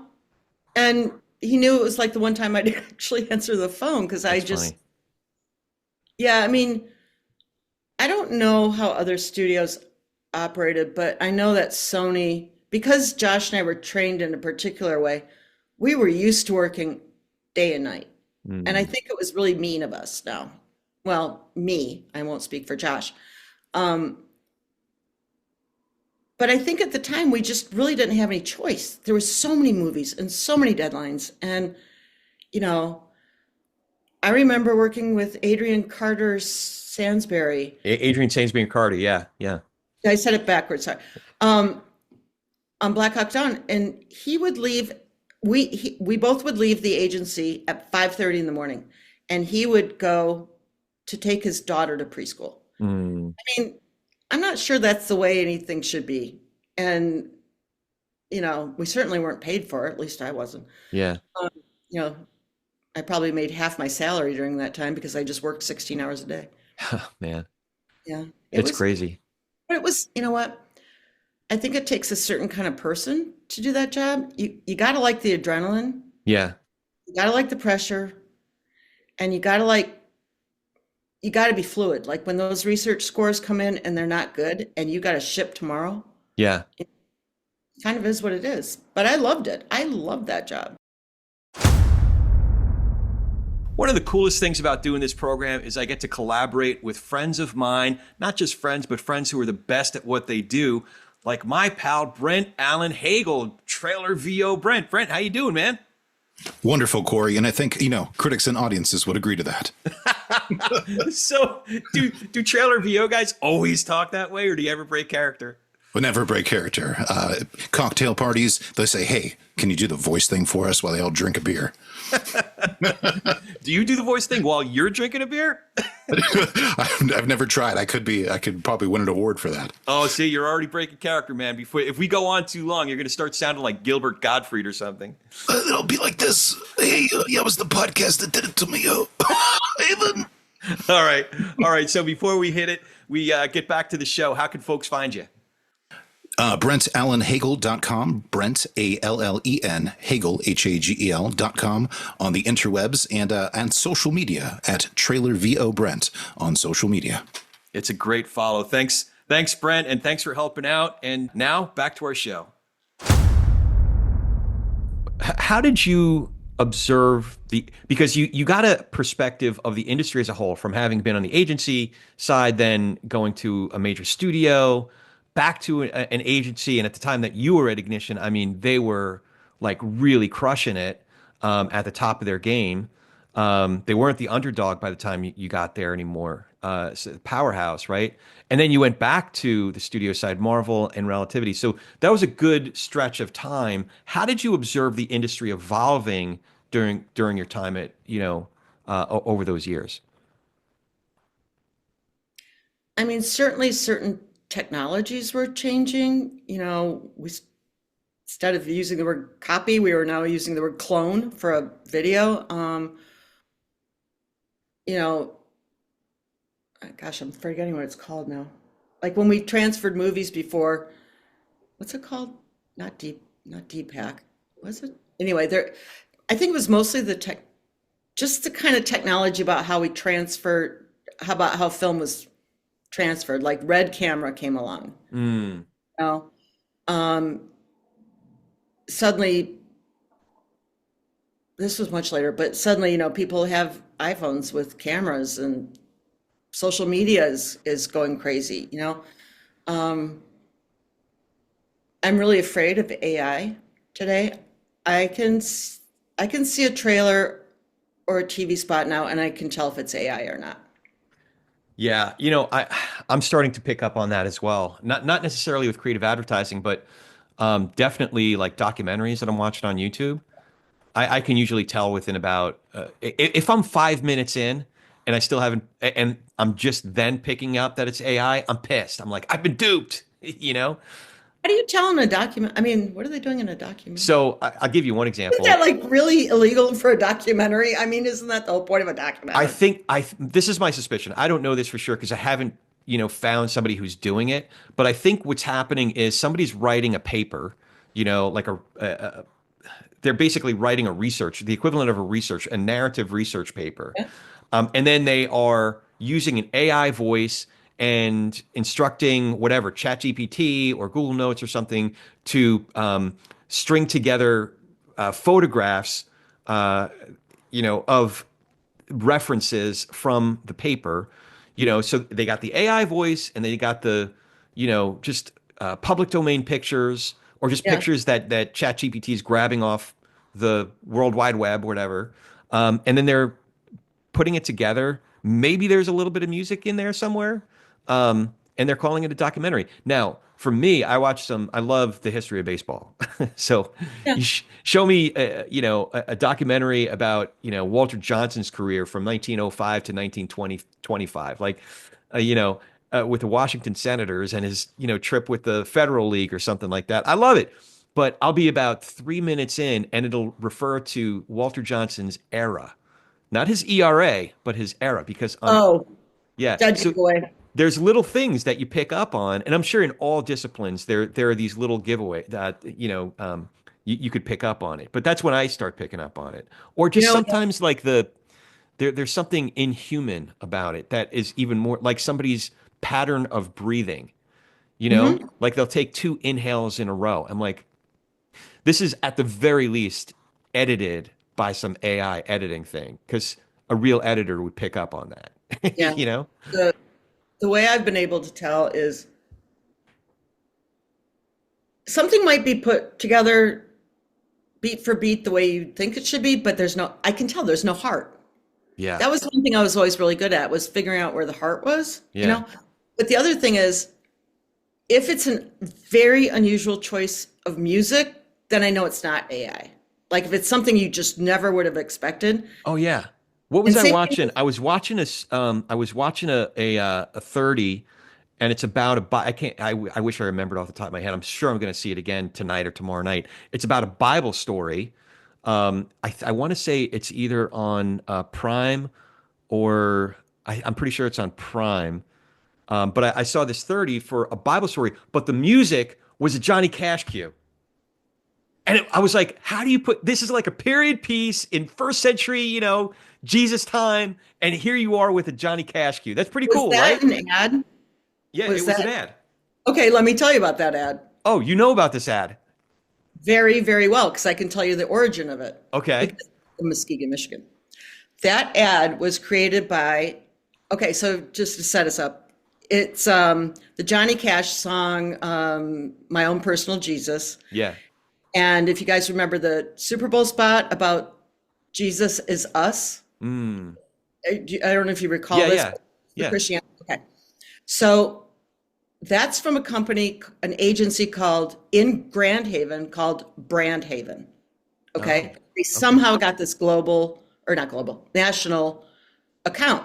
Speaker 2: and he knew it was like the one time I'd actually answer the phone because I
Speaker 1: That's
Speaker 2: just,
Speaker 1: funny.
Speaker 2: yeah, I mean, I don't know how other studios operated, but I know that Sony, because Josh and I were trained in a particular way, we were used to working day and night. And I
Speaker 1: Mm,
Speaker 2: think it was really mean of us now. Well, me, I won't speak for Josh. Um, but I think at the time we just really didn't have any choice. There were so many movies and so many deadlines. And, you know, I remember working with Adrian Carter Sansbury.
Speaker 1: Adrian Sainsbury and Carter. Yeah. Yeah.
Speaker 2: I said it backwards, sorry. Um, on Black Hawk Down, and he would leave. We both would leave the agency at 5:30 in the morning, and he would go to take his daughter to preschool.
Speaker 1: Mm,
Speaker 2: I mean, I'm not sure that's the way anything should be, and we certainly weren't paid for it. At least I wasn't.
Speaker 1: yeah.
Speaker 2: Um, you know, I probably made half my salary during that time because I just worked 16 hours a day.
Speaker 1: Man,
Speaker 2: Yeah, it
Speaker 1: it's
Speaker 2: was.
Speaker 1: crazy.
Speaker 2: But it was. You know what? I think it takes a certain kind of person to do that job. You got to like the adrenaline,
Speaker 1: Yeah.
Speaker 2: you got to like the pressure, and you got to be fluid. Like when those research scores come in and they're not good and you got to ship tomorrow,
Speaker 1: Yeah.
Speaker 2: it kind of is what it is. But I loved it. I loved that job.
Speaker 1: One of the coolest things about doing this program is I get to collaborate with friends of mine, not just friends, but friends who are the best at what they do, like my pal Brent Allen Hagel, Trailer VO Brent. Brent, how you doing, man?
Speaker 3: Wonderful, Corey. And I think, critics and audiences would agree to that.
Speaker 1: So, do Trailer VO guys always talk that way, or do you ever break character?
Speaker 3: Would never break character. Cocktail parties, they say, hey, can you do the voice thing for us while they all drink a beer?
Speaker 1: Do you do the voice thing while you're drinking a beer?
Speaker 3: I've never tried. I could probably win an award for that.
Speaker 1: Oh, see, you're already breaking character, man. If we go on too long, you're going to start sounding like Gilbert Gottfried or something.
Speaker 3: It'll be like this. Hey, yeah, it was the podcast that did it to me. Even.
Speaker 1: All right. So before we hit it, we get back to the show. How can folks find you?
Speaker 3: BrentAllenHagel.com, Brent, Allen, Hagel, Hagel.com on the interwebs and social media at Trailer VO Brent on social media.
Speaker 1: It's a great follow. Thanks, Brent, and thanks for helping out. And now back to our show. How did you observe because you got a perspective of the industry as a whole from having been on the agency side, then going to a major studio, back to an agency, and at the time that you were at Ignition, I mean, they were like really crushing it at the top of their game. They weren't the underdog by the time you got there anymore. So powerhouse, right? And then you went back to the studio side, Marvel and Relativity. So that was a good stretch of time. How did you observe the industry evolving during your time at over those years?
Speaker 2: I mean, certainly certain technologies were changing. Instead of using the word copy, we were now using the word clone for a video. You know, Gosh, I'm forgetting what it's called now. Like when we transferred movies before, what's it called? Not deep hack. Was it? Anyway, I think it was mostly just the kind of technology about how we transferred, how film was transferred. Like Red camera came along.
Speaker 1: Mm,
Speaker 2: You know, um, suddenly, this was much later, but suddenly, people have iPhones with cameras and social media is going crazy. Um, I'm really afraid of AI today. I can I can see a trailer or a TV spot now, and I can tell if it's AI or not.
Speaker 1: yeah, I'm starting to pick up on that as well. Not necessarily with creative advertising, but definitely like documentaries that I'm watching on YouTube. I can usually tell within about if I'm 5 minutes in and I still haven't, and I'm just then picking up that it's AI, I'm pissed. I'm like, I've been duped, you know?
Speaker 2: How do you tell in a document? I mean, what are they doing in a document?
Speaker 1: So I'll give you one
Speaker 2: Isn't
Speaker 1: example.
Speaker 2: that like really illegal for a documentary? I mean, isn't that the whole point of a
Speaker 1: I
Speaker 2: documentary?
Speaker 1: think this is my suspicion. I don't know this for sure because I haven't, found somebody who's doing it. But I think what's happening is somebody's writing a paper, like they're basically writing the equivalent of a narrative research paper.
Speaker 2: Yeah.
Speaker 1: And then they are using an AI voice and instructing whatever, ChatGPT or Google Notes or something to string together photographs, of references from the paper. So they got the AI voice and they got the, just public domain pictures or just
Speaker 2: Yeah.
Speaker 1: pictures that ChatGPT is grabbing off the World Wide Web or whatever. And then they're putting it together. Maybe there's a little bit of music in there somewhere. And they're calling it a documentary. Now, for me, I love the history of baseball. So
Speaker 2: Yeah.
Speaker 1: show me, a documentary about, Walter Johnson's career from 1905 to 1925, like, with the Washington Senators and his, trip with the Federal League or something like that. I love it. But I'll be about 3 minutes in and it'll refer to Walter Johnson's era, not his ERA, but his era, because
Speaker 2: Oh,
Speaker 1: yeah.
Speaker 2: Judge
Speaker 1: So
Speaker 2: Boy.
Speaker 1: there's little things that you pick up on, and I'm sure in all disciplines there are these little giveaway that you could pick up on it. But that's when I start picking up on it, or
Speaker 2: You
Speaker 1: just
Speaker 2: know,
Speaker 1: sometimes like there's something inhuman about it that is even more like somebody's pattern of breathing.
Speaker 2: mhm.
Speaker 1: Like they'll take two inhales in a row. I'm like, this is at the very least edited by some AI editing thing because a real editor would pick up on that.
Speaker 2: Yeah.
Speaker 1: You know?
Speaker 2: The the way I've been able to tell is something might be put together beat for beat the way you think it should be, but I can tell there's no heart.
Speaker 1: Yeah.
Speaker 2: That was one thing I was always really good at was figuring out where the heart was, you
Speaker 1: Yeah.
Speaker 2: know? But the other thing is if it's a very unusual choice of music, then I know it's not AI. Like if it's something you just never would have expected.
Speaker 1: Oh yeah. What was
Speaker 2: And
Speaker 1: I
Speaker 2: same thing
Speaker 1: watching? I was watching a 30 and it's about I can't I wish I remembered off the top of my head. I'm sure I'm going to see it again tonight or tomorrow night. It's about a Bible story. I want to say it's either on Prime or I'm pretty sure it's on Prime. But I saw this 30 for a Bible story, but the music was a Johnny Cash cue. And I was like, how do you put this is like a period piece in first century, Jesus time, and here you are with a Johnny Cash cue. That's pretty
Speaker 2: was
Speaker 1: cool,
Speaker 2: that
Speaker 1: right?
Speaker 2: an ad?
Speaker 1: Yeah,
Speaker 2: Was
Speaker 1: it was an
Speaker 2: that
Speaker 1: ad.
Speaker 2: okay? Let me tell you about that ad
Speaker 1: Oh, you know about this ad.
Speaker 2: very, very well because I can tell you the origin of it
Speaker 1: Okay.
Speaker 2: because of Muskegon, Michigan. That ad was created by, okay, so just to set us up, it's the Johnny Cash song, My Own Personal Jesus.
Speaker 1: Yeah.
Speaker 2: And if you guys remember the Super Bowl spot about Jesus is us,
Speaker 1: Mm.
Speaker 2: I don't know if you recall
Speaker 1: Yeah,
Speaker 2: this,
Speaker 1: yeah.
Speaker 2: the
Speaker 1: Yeah.
Speaker 2: Christianity. Okay. So that's from a company, an agency called in Grand Haven called Brandhaven.
Speaker 1: Oh,
Speaker 2: Okay. They
Speaker 1: okay.
Speaker 2: somehow got this global, or not global, national account.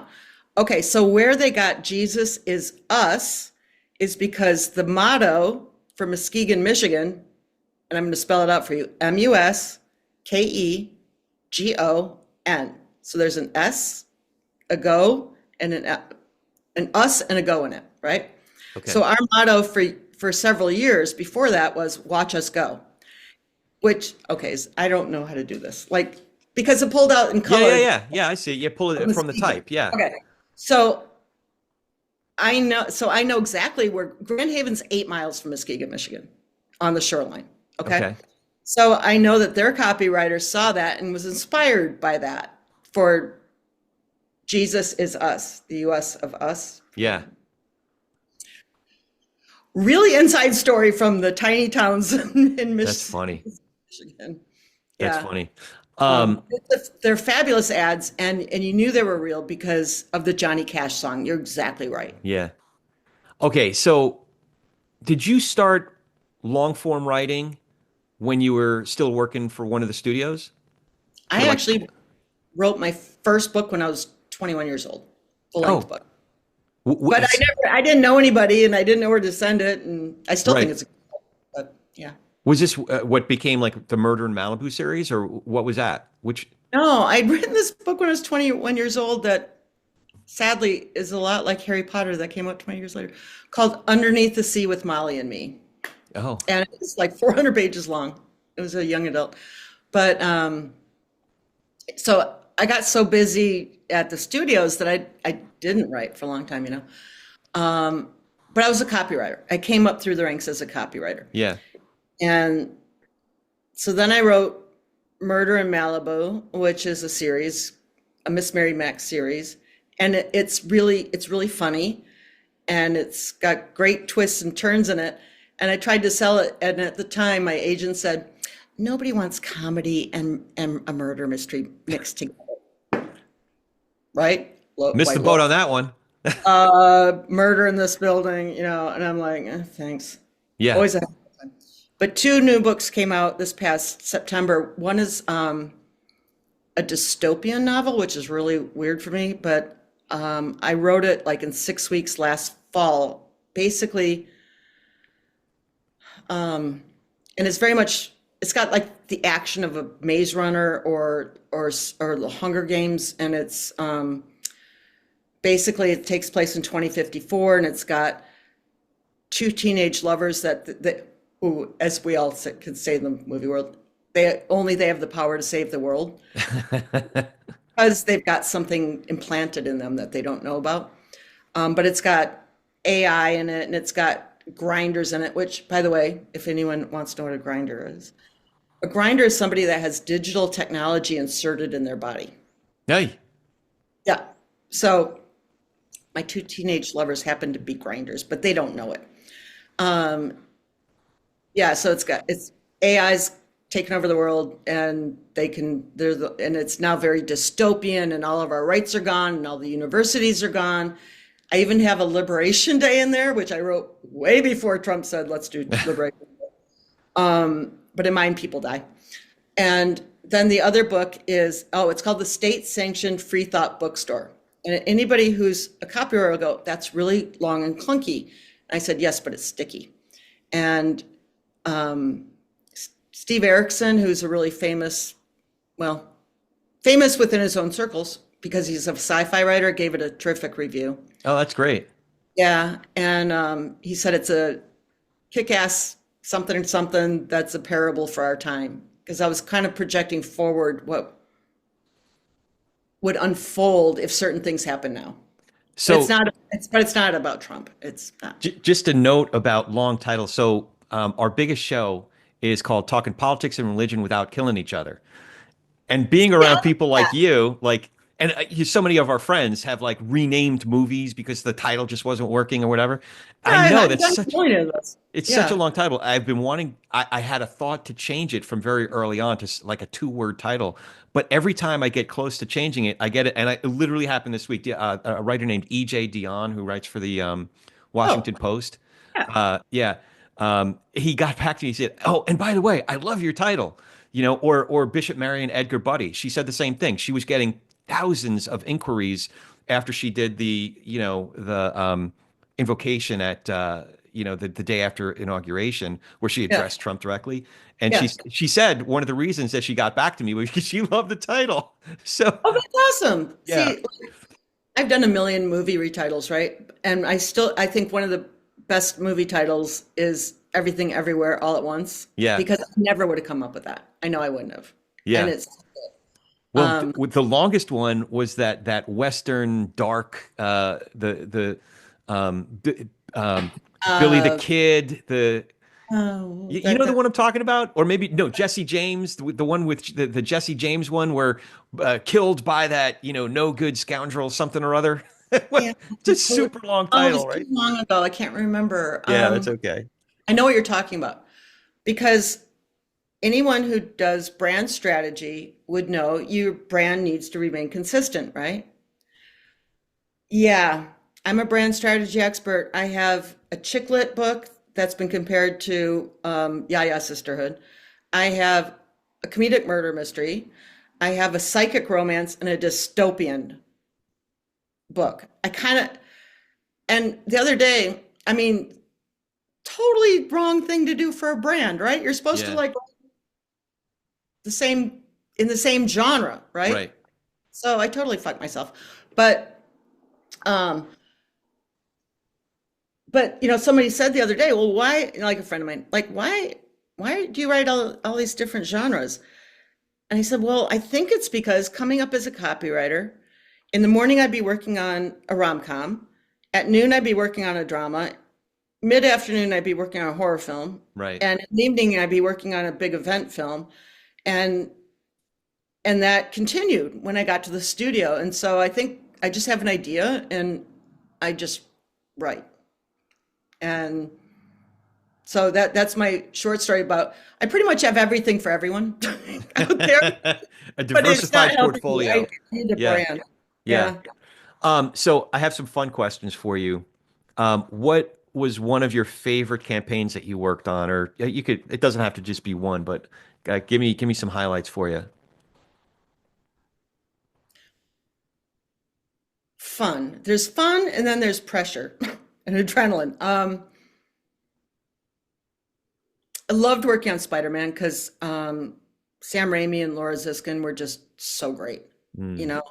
Speaker 2: Okay. So where they got Jesus is us is because the motto for Muskegon, Michigan, and I'm going to spell it out for you, Muskegon. So there's an S, a go, and an us and a go in it, right?
Speaker 1: Okay.
Speaker 2: So our motto for several years before that was watch us go, which, okay, I don't know how to do this. Like, because it pulled out in
Speaker 1: Yeah, yeah,
Speaker 2: color.
Speaker 1: yeah. Yeah, I see. You pull it from the
Speaker 2: Muskegon.
Speaker 1: type. Yeah.
Speaker 2: Okay. So I know exactly where Grand Haven's 8 miles from Muskegon, Michigan, on the shoreline. Okay.
Speaker 1: Okay.
Speaker 2: So I know that their copywriter saw that and was inspired by that for Jesus is us, the US of us.
Speaker 1: Yeah.
Speaker 2: Really inside story from the tiny towns in
Speaker 1: That's funny.
Speaker 2: Michigan.
Speaker 1: That's
Speaker 2: Yeah.
Speaker 1: funny. Um,
Speaker 2: They're fabulous ads, and you knew they were real because of the Johnny Cash song. You're exactly right.
Speaker 1: yeah. Okay, so did you start long form writing when you were still working for one of the studios? For
Speaker 2: I
Speaker 1: like,
Speaker 2: actually wrote my first book when I was 21 years old, full length
Speaker 1: oh,
Speaker 2: book.
Speaker 1: w- w-
Speaker 2: But I didn't know anybody, and I didn't know where to send it, and I still think
Speaker 1: right.
Speaker 2: it's. Yeah.
Speaker 1: Was this what became like the Murder in Malibu series, or what was that? Which,
Speaker 2: No, I'd written this book when I was 21 years old that sadly is a lot like Harry Potter that came out 20 years later, called Underneath the Sea with Molly and Me.
Speaker 1: oh,
Speaker 2: And it's like 400 pages long. It was a young adult. But so I got so busy at the studios that I didn't write for a long time, you know. But I was a copywriter. I came up through the ranks as a copywriter.
Speaker 1: yeah.
Speaker 2: And so then I wrote Murder in Malibu, which is a series, a Miss Mary Mack series. And it's really funny, and it's got great twists and turns in it. And I tried to sell it, and at the time, my agent said, "Nobody wants comedy and a murder mystery mixed together, right?"
Speaker 1: Missed the boat on that one.
Speaker 2: Murder in this building, you know. And I'm like, thanks.
Speaker 1: Yeah.
Speaker 2: Always a hard time. But two new books came out this past September. One is a dystopian novel, which is really weird for me, but I wrote it like in 6 weeks last fall, basically. And it's very much, it's got like the action of a Maze Runner or the Hunger Games, and it's basically it takes place in 2054, and it's got two teenage lovers that who, as we all could say in the movie world, they have the power to save the world because they've got something implanted in them that they don't know about. But it's got AI in it, and it's got grinders in it, which, by the way, if anyone wants to know what a grinder is somebody that has digital technology inserted in their body.
Speaker 1: Hey.
Speaker 2: Yeah. So my two teenage lovers happen to be grinders, but they don't know it. Yeah, so it's AI's taken over the world, and and it's now very dystopian, and all of our rights are gone, and all the universities are gone. I even have a Liberation Day in there, which I wrote way before Trump said, let's do Liberation Day. But in mine, people die. And then the other book is, it's called The State Sanctioned Free Thought Bookstore. And anybody who's a copywriter will go, that's really long and clunky. And I said, yes, but it's sticky. And Steve Erickson, who's a really famous within his own circles because he's a sci-fi writer, gave it a terrific review.
Speaker 1: Oh, that's great.
Speaker 2: Yeah, and he said it's a kick-ass something that's a parable for our time. Because I was kind of projecting forward what would unfold if certain things happen now.
Speaker 1: So
Speaker 2: it's not about Trump. It's not.
Speaker 1: Just a note about long titles. So our biggest show is called Talking Politics and Religion Without Killing Each Other. And being around people like you, so many of our friends have like renamed movies because the title just wasn't working or whatever. I know that's such a long title. I've been wanting, I had a thought to change it from very early on to like a 2-word title. But every time I get close to changing it, I get it. And it literally happened this week. A writer named E.J. Dionne, who writes for the Washington Post. He got back to me. He said, "Oh, and by the way, I love your title." Or Bishop Marion Edgar Buddy. She said the same thing. She was getting thousands of inquiries after she did the invocation at the day after inauguration, where she addressed Trump directly. And she said one of the reasons that she got back to me was because she loved the title. So
Speaker 2: that's awesome. Yeah. See, I've done a million movie retitles, right? And I think one of the best movie titles is Everything Everywhere All at Once.
Speaker 1: Yeah.
Speaker 2: Because I never would have come up with that. I know I wouldn't have.
Speaker 1: Yeah.
Speaker 2: And it's
Speaker 1: the longest one was that Western dark Billy the Kid, the the one I'm talking about, or maybe no, Jesse James, the one with the Jesse James one where killed by that no good scoundrel something or other. It's a super long title, right?
Speaker 2: Too long ago, I can't remember.
Speaker 1: Yeah, that's okay.
Speaker 2: I know what you're talking about, because anyone who does brand strategy would know your brand needs to remain consistent, right? Yeah, I'm a brand strategy expert. I have a chick lit book that's been compared to Yaya Sisterhood. I have a comedic murder mystery. I have a psychic romance and a dystopian book. And the other day, totally wrong thing to do for a brand, right? You're supposed to
Speaker 1: Yeah.
Speaker 2: like the same in the same genre, right?
Speaker 1: Right.
Speaker 2: So I totally fucked myself. But um somebody said the other day, well, why, like a friend of mine, like why do you write all these different genres? And I said, well, I think it's because coming up as a copywriter, in the morning I'd be working on a rom-com, at noon I'd be working on a drama, mid-afternoon I'd be working on a horror film,
Speaker 1: Right.
Speaker 2: and in the evening I'd be working on a big event film. And and that continued when I got to the studio. And so I think I just have an idea and I just write. And so that's my short story about I pretty much have everything for everyone out there,
Speaker 1: A
Speaker 2: but it's not
Speaker 1: diversified
Speaker 2: helping me. I
Speaker 1: portfolio.
Speaker 2: need a
Speaker 1: Yeah.
Speaker 2: brand.
Speaker 1: Yeah.
Speaker 2: Yeah.
Speaker 1: So I have some fun questions for you. What was one of your favorite campaigns that you worked on, or you could, it doesn't have to just be one, but give me some highlights for you.
Speaker 2: Fun. There's fun and then there's pressure and adrenaline. I loved working on Spider-Man because Sam Raimi and Laura Ziskin were just so great. You
Speaker 1: Mm.
Speaker 2: know,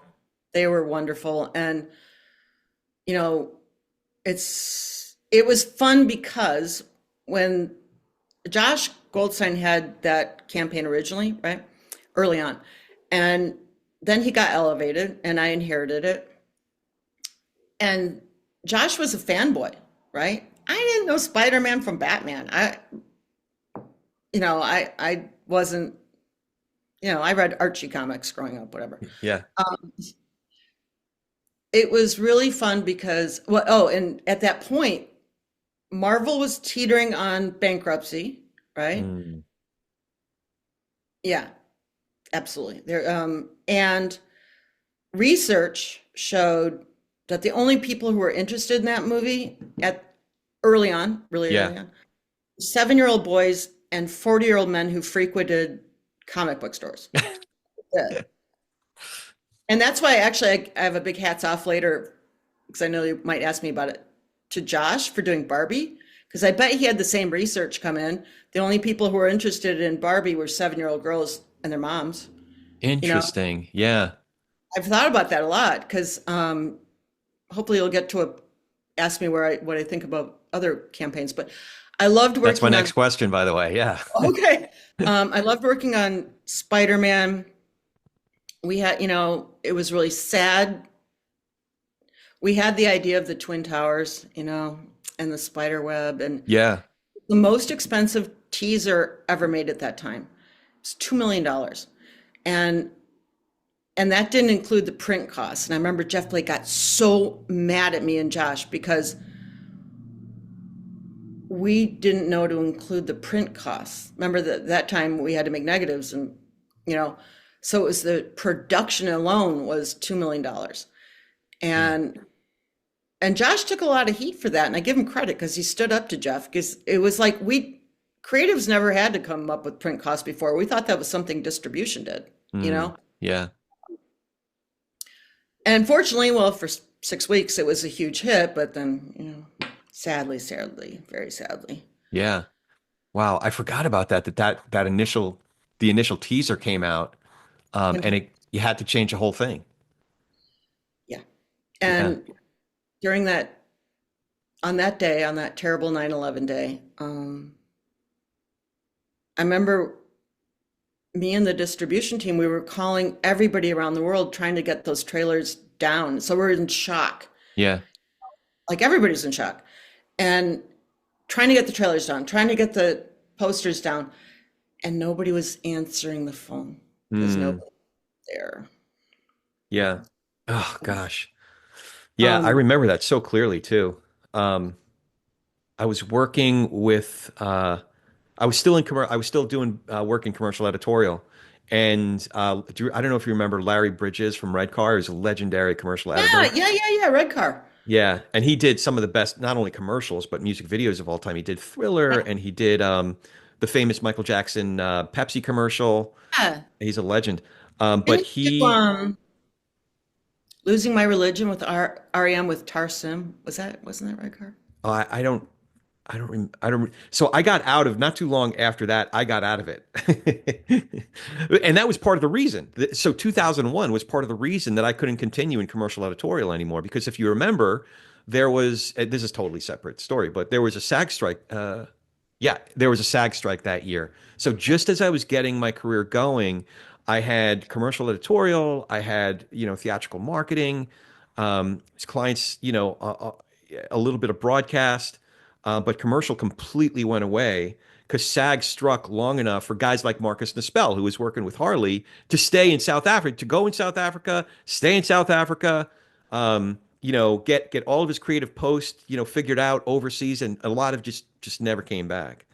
Speaker 2: they were wonderful. And, you know, it was fun because when Josh Goldstein had that campaign originally, right? Early on. And then he got elevated and I inherited it. And Josh was a fanboy, right? I didn't know Spider-Man from Batman. I wasn't, I read Archie comics growing up, whatever.
Speaker 1: Yeah.
Speaker 2: It was really fun because, well, oh, and at that point, Marvel was teetering on bankruptcy, right?
Speaker 1: Mm.
Speaker 2: Yeah, absolutely. And research showed that the only people who were interested in that movie really
Speaker 1: Yeah.
Speaker 2: early on, 7-year-old boys and 40-year-old men who frequented comic book stores. Yeah. And that's why I have a big hats off later, because I know you might ask me about it, to Josh for doing Barbie, because I bet he had the same research come in. The only people who were interested in Barbie were 7-year-old girls and their moms. You know,
Speaker 1: Interesting. Yeah.
Speaker 2: I've thought about that a lot because hopefully you'll get to ask me what I think about other campaigns. But I loved
Speaker 1: That's my
Speaker 2: working on,
Speaker 1: next question, by the way. Yeah.
Speaker 2: okay. I loved working on Spider-Man. We had, it was really sad. We had the idea of the Twin Towers, and the spider web, and
Speaker 1: Yeah.
Speaker 2: the most expensive teaser ever made at that time. It's $2 million. dollars. And that didn't include the print costs. And I remember Jeff Blake got so mad at me and Josh because we didn't know to include the print costs. Remember that time we had to make negatives and, you know, so it was the production alone was $2 million. dollars.
Speaker 1: Yeah.
Speaker 2: And Josh took a lot of heat for that. And I give him credit because he stood up to Jeff because it was like creatives never had to come up with print costs before. We thought that was something distribution did, you
Speaker 1: Mm.
Speaker 2: know?
Speaker 1: Yeah.
Speaker 2: And fortunately, well, for 6 weeks, it was a huge hit, but then, sadly, very sadly.
Speaker 1: Yeah. Wow. I forgot about that initial the initial teaser came out, and you had to change the whole thing.
Speaker 2: Yeah.
Speaker 1: Yeah.
Speaker 2: And during on that day, on that terrible 9/11 day, I remember me and the distribution team, we were calling everybody around the world trying to get those trailers down. So we're in shock.
Speaker 1: Yeah.
Speaker 2: Like everybody's in shock. And trying to get the trailers down, trying to get the posters down, and nobody was answering the phone because
Speaker 1: Mm.
Speaker 2: nobody was there.
Speaker 1: Yeah. Oh gosh. Yeah, I
Speaker 2: Um,
Speaker 1: remember that so clearly too. Um, I was working with I was still doing work in commercial editorial. And I don't know if you remember Larry Bridges from Redcar. He was a legendary commercial
Speaker 2: yeah,
Speaker 1: editor.
Speaker 2: yeah. Red car.
Speaker 1: Yeah, and he did some of the best, not only commercials, but music videos of all time. He did Thriller,
Speaker 2: Yeah.
Speaker 1: and he did the famous Michael Jackson Pepsi commercial. He's a legend. But
Speaker 2: Didn't he do
Speaker 1: he,
Speaker 2: Losing My Religion with REM with Tar Sim? Wasn't that Red car?
Speaker 1: I don't, I don't, so I got out of, not too long after that, I got out of it. And that was part of the reason. So 2001 was part of the reason that I couldn't continue in commercial editorial anymore. Because if you remember, there was, this is totally separate story, but there was a SAG strike. Yeah, there was a SAG strike that year. So just as I was getting my career going, I had commercial editorial, I had, theatrical marketing, clients, a little bit of broadcast, but commercial completely went away because SAG struck long enough for guys like Marcus Nispel, who was working with Harley, to stay in South Africa, to go in South Africa, stay in South Africa, get all of his creative posts, figured out overseas, and a lot of just never came back.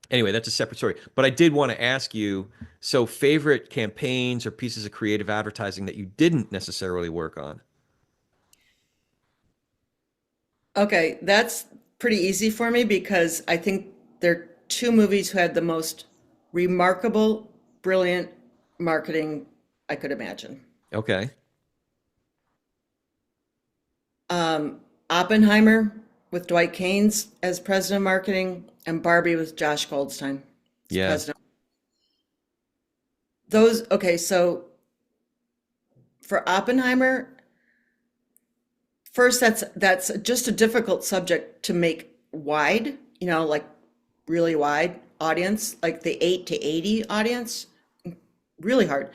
Speaker 1: Anyway, that's a separate story. But I did want to ask you, so favorite campaigns or pieces of creative advertising that you didn't necessarily work on?
Speaker 2: Okay, that's pretty easy for me because I think there are two movies who had the most remarkable, brilliant marketing I could imagine.
Speaker 1: Okay.
Speaker 2: Oppenheimer with Dwight Caines as president of marketing, and Barbie with Josh Goldstein as
Speaker 1: Yeah.
Speaker 2: president. Those, okay, so for Oppenheimer, first, that's just a difficult subject to make wide, like really wide audience, like the 8 to 80 audience, really hard.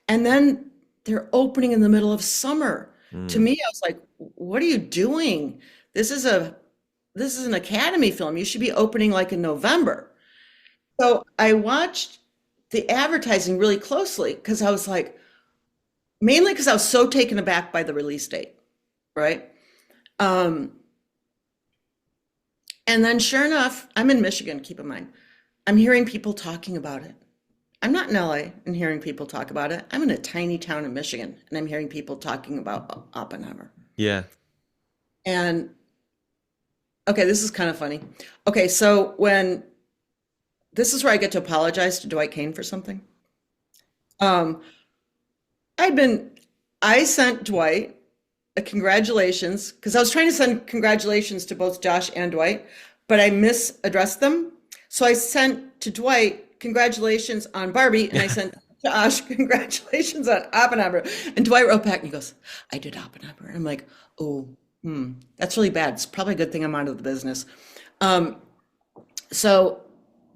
Speaker 2: And then they're opening in the middle of summer. To
Speaker 1: Mm.
Speaker 2: me, I was like, what are you doing? This is an Academy film. You should be opening like in November. So I watched the advertising really closely because I was like, mainly because I was so taken aback by the release date, right? Um, and then sure enough, I'm in Michigan, keep in mind. I'm hearing people talking about it. I'm not in LA and hearing people talk about it. I'm in a tiny town in Michigan and I'm hearing people talking about Oppenheimer.
Speaker 1: Yeah.
Speaker 2: And okay, this is kind of funny. Okay, so when this is where I get to apologize to Dwight Kane for something. Um, I'd been, I sent Dwight a congratulations because I was trying to send congratulations to both Josh and Dwight, but I misaddressed them. So I sent to Dwight congratulations on Barbie, and I sent Josh congratulations on Oppenheimer. And Dwight wrote back and he goes, "I did Oppenheimer." And I'm like, "Oh, that's really bad. It's probably a good thing I'm out of the business." Um, so,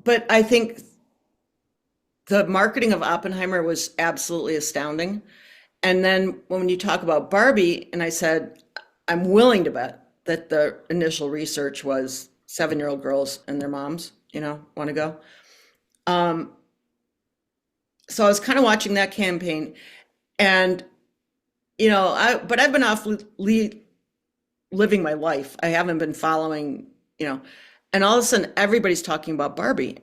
Speaker 2: but I think the marketing of Oppenheimer was absolutely astounding. And then when you talk about Barbie, and I said, I'm willing to bet that the initial research was 7-year-old girls and their moms, want to go. Um, so I was kind of watching that campaign, and but I've been off living my life. I haven't been following, and all of a sudden everybody's talking about Barbie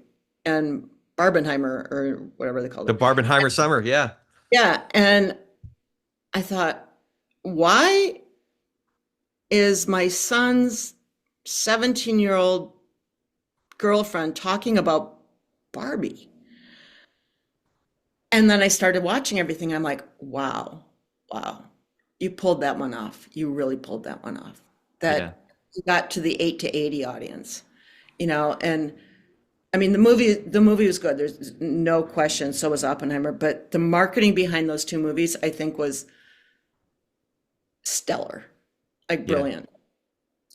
Speaker 2: and Barbenheimer or whatever they call
Speaker 1: The
Speaker 2: it.
Speaker 1: Barbenheimer summer. Yeah.
Speaker 2: Yeah, and I thought, why is my son's 17-year-old girlfriend talking about Barbie? And then I started watching everything. I'm like, wow, you pulled that one off. You really pulled that one off.
Speaker 1: Yeah.
Speaker 2: That you got to the 8 to 80 audience, and I mean, the movie was good. There's no question. So was Oppenheimer, but the marketing behind those two movies, I think, was stellar, like
Speaker 1: Yeah.
Speaker 2: brilliant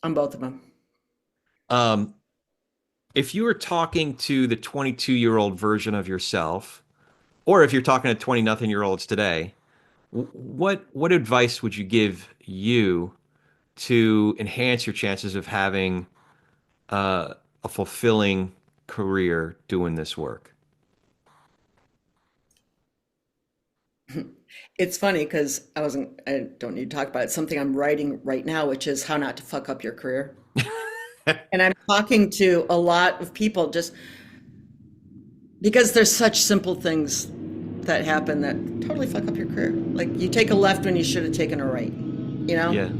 Speaker 2: on both of them.
Speaker 1: Um, if you were talking to the 22-year-old version of yourself, or if you're talking to 20-nothing-year-olds today, what advice would you give you to enhance your chances of having a fulfilling career doing this work?
Speaker 2: It's funny because I don't need to talk about it. It's something I'm writing right now, which is how not to fuck up your career. And I'm talking to a lot of people just because there's such simple things that happen that totally fuck up your career. Like you take a left when you should have taken a right, you know?
Speaker 1: Yeah.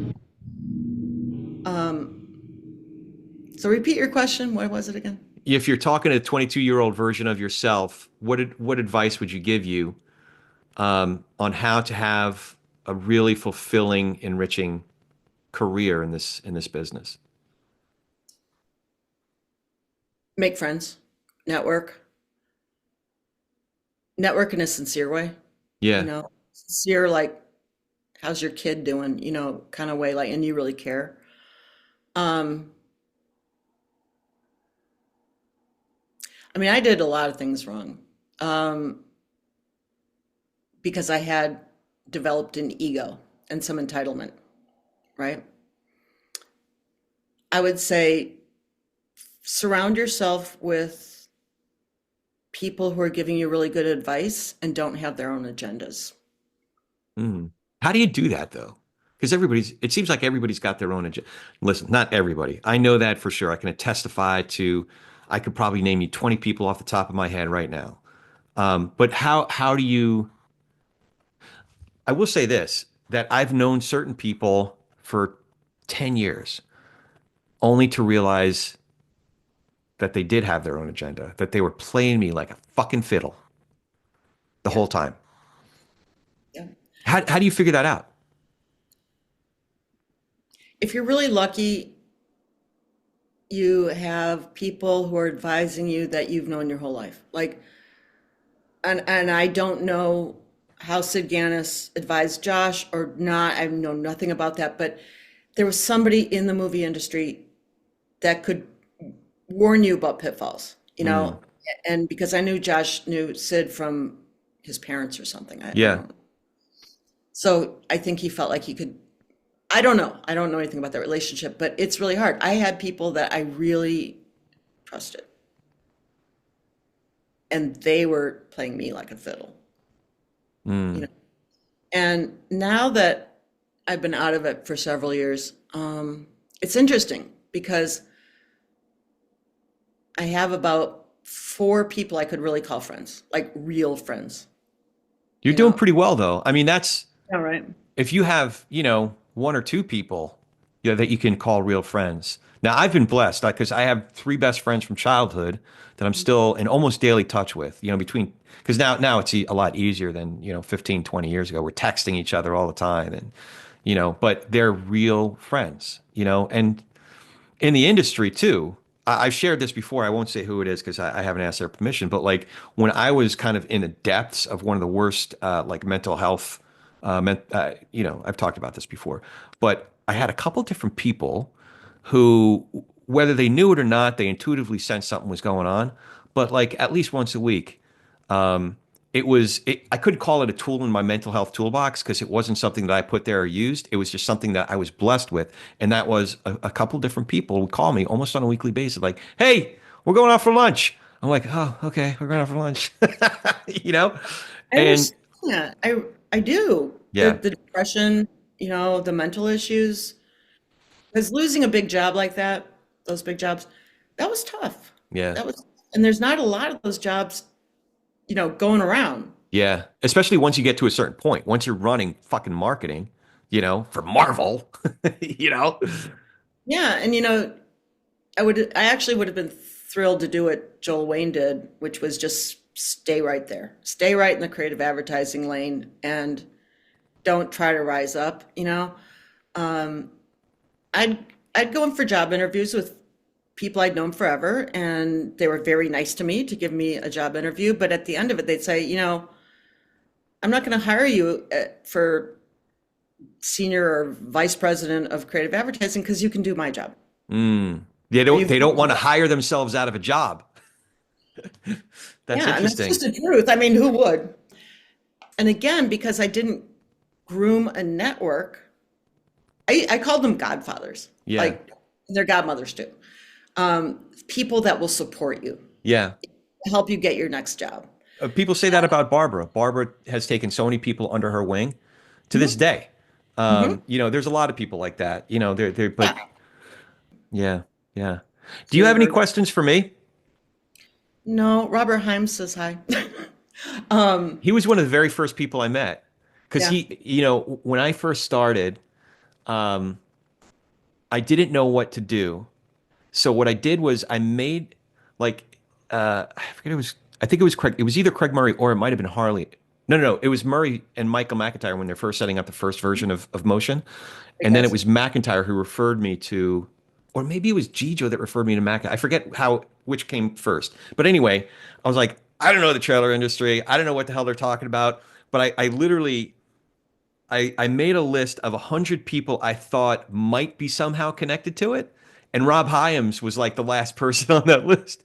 Speaker 2: So repeat your question. What was it again?
Speaker 1: If you're talking to a 22-year-old version of yourself, what advice would you give you on how to have a really fulfilling, enriching career in this business?
Speaker 2: Make friends, network, network in a sincere way, you
Speaker 1: Yeah.
Speaker 2: know, sincere, like, how's your kid doing, kind of way, like, and you really care. Um, I mean, I did a lot of things wrong, um, because I had developed an ego and some entitlement, right? I would say surround yourself with people who are giving you really good advice and don't have their own agendas.
Speaker 1: Mm. How do you do that though? Because it seems like everybody's got their own agenda. Listen, not everybody. I know that for sure. I can testify to, I could probably name you 20 people off the top of my head right now. But how do you, I will say this, that I've known certain people for 10 years only to realize that they did have their own agenda, that they were playing me like a fucking fiddle the
Speaker 2: Yeah,
Speaker 1: whole time.
Speaker 2: yeah.
Speaker 1: How do you figure that out?
Speaker 2: If you're really lucky, you have people who are advising you that you've known your whole life. Like, and I don't know how Sid Ganis advised Josh or not. I know nothing about that, but there was somebody in the movie industry that could warn you about pitfalls,
Speaker 1: Mm,
Speaker 2: and because I knew Josh knew Sid from his parents or something. I
Speaker 1: yeah.
Speaker 2: don't. So I think he felt like he could. I don't know. I don't know anything about that relationship, but it's really hard. I had people that I really trusted, and they were playing me like a fiddle, you know.
Speaker 1: Mm,
Speaker 2: And now that I've been out of it for several years, it's interesting because I have about four people I could really call friends, like real friends,
Speaker 1: you're
Speaker 2: you
Speaker 1: doing
Speaker 2: know.
Speaker 1: pretty well though. I mean, that's
Speaker 2: Yeah, right.
Speaker 1: if you have, one or two people, that you can call real friends. Now, I've been blessed because I have three best friends from childhood that I'm still in almost daily touch with, between, because now it's a lot easier than, 15, 20 years ago. We're texting each other all the time and, but they're real friends, and in the industry too. I've shared this before. I won't say who it is because I haven't asked their permission. But like when I was kind of in the depths of one of the worst, like mental health, I've talked about this before. But I had a couple different people who, whether they knew it or not, they intuitively sensed something was going on. But like at least once a week, um, I couldn't call it a tool in my mental health toolbox because it wasn't something that I put there or used. It was just something that I was blessed with. And that was a couple different people would call me almost on a weekly basis, like, hey, we're going out for lunch. I'm like, oh, okay, we're going out for lunch. you know?
Speaker 2: I
Speaker 1: And
Speaker 2: understand that. I do. The
Speaker 1: yeah,
Speaker 2: the depression, the mental issues. Because losing a big job like that, those big jobs, that was tough.
Speaker 1: yeah,
Speaker 2: That was, and there's not a lot of those jobs, going around.
Speaker 1: yeah. Especially once you get to a certain point, once you're running fucking marketing, for Marvel, you know?
Speaker 2: Yeah, and I actually would have been thrilled to do what Joel Wayne did, which was just stay right there. Stay right in the creative advertising lane and don't try to rise up. Um, I'd I'd go in for job interviews with people I'd known forever, and they were very nice to me to give me a job interview. But at the end of it, they'd say, I'm not going to hire you for senior or vice president of creative advertising because you can do my job.
Speaker 1: Mm. They
Speaker 2: Or
Speaker 1: don't
Speaker 2: you've
Speaker 1: they don't
Speaker 2: done
Speaker 1: want to
Speaker 2: that.
Speaker 1: hire themselves out of a job. That's
Speaker 2: Yeah, and that's
Speaker 1: interesting.
Speaker 2: just the truth. I mean, who would? And again, because I didn't groom a network, I called them godfathers,
Speaker 1: Yeah.
Speaker 2: like they're godmothers too. People that will support you,
Speaker 1: Yeah.
Speaker 2: help you get your next job.
Speaker 1: People say that about Barbara. Barbara has taken so many people under her wing to this
Speaker 2: Hmm.
Speaker 1: day.
Speaker 2: Hmm.
Speaker 1: There's a lot of people like that. But
Speaker 2: Yeah,
Speaker 1: yeah, yeah. Do you
Speaker 2: Julie
Speaker 1: have any
Speaker 2: Berg.
Speaker 1: questions for me?
Speaker 2: No, Robert Himes says hi. Um,
Speaker 1: He was one of the very first people I met because
Speaker 2: yeah,
Speaker 1: when I first started, um, I didn't know what to do. So what I did was I made like I forget it was I think it was Craig. It was either Craig Murray or it might have been Harley. No, no, no. It was Murray and Michael McIntyre when they're first setting up the first version of Motion,
Speaker 2: great
Speaker 1: and then it
Speaker 2: guys.
Speaker 1: was McIntyre who referred me to, or maybe it was Gijo that referred me to Mac. I forget how which came first. But anyway, I was like, I don't know the trailer industry. I don't know what the hell they're talking about. But I literally, I made a list of 100 people I thought might be somehow connected to it. And Rob Hyams was like the last person on that list.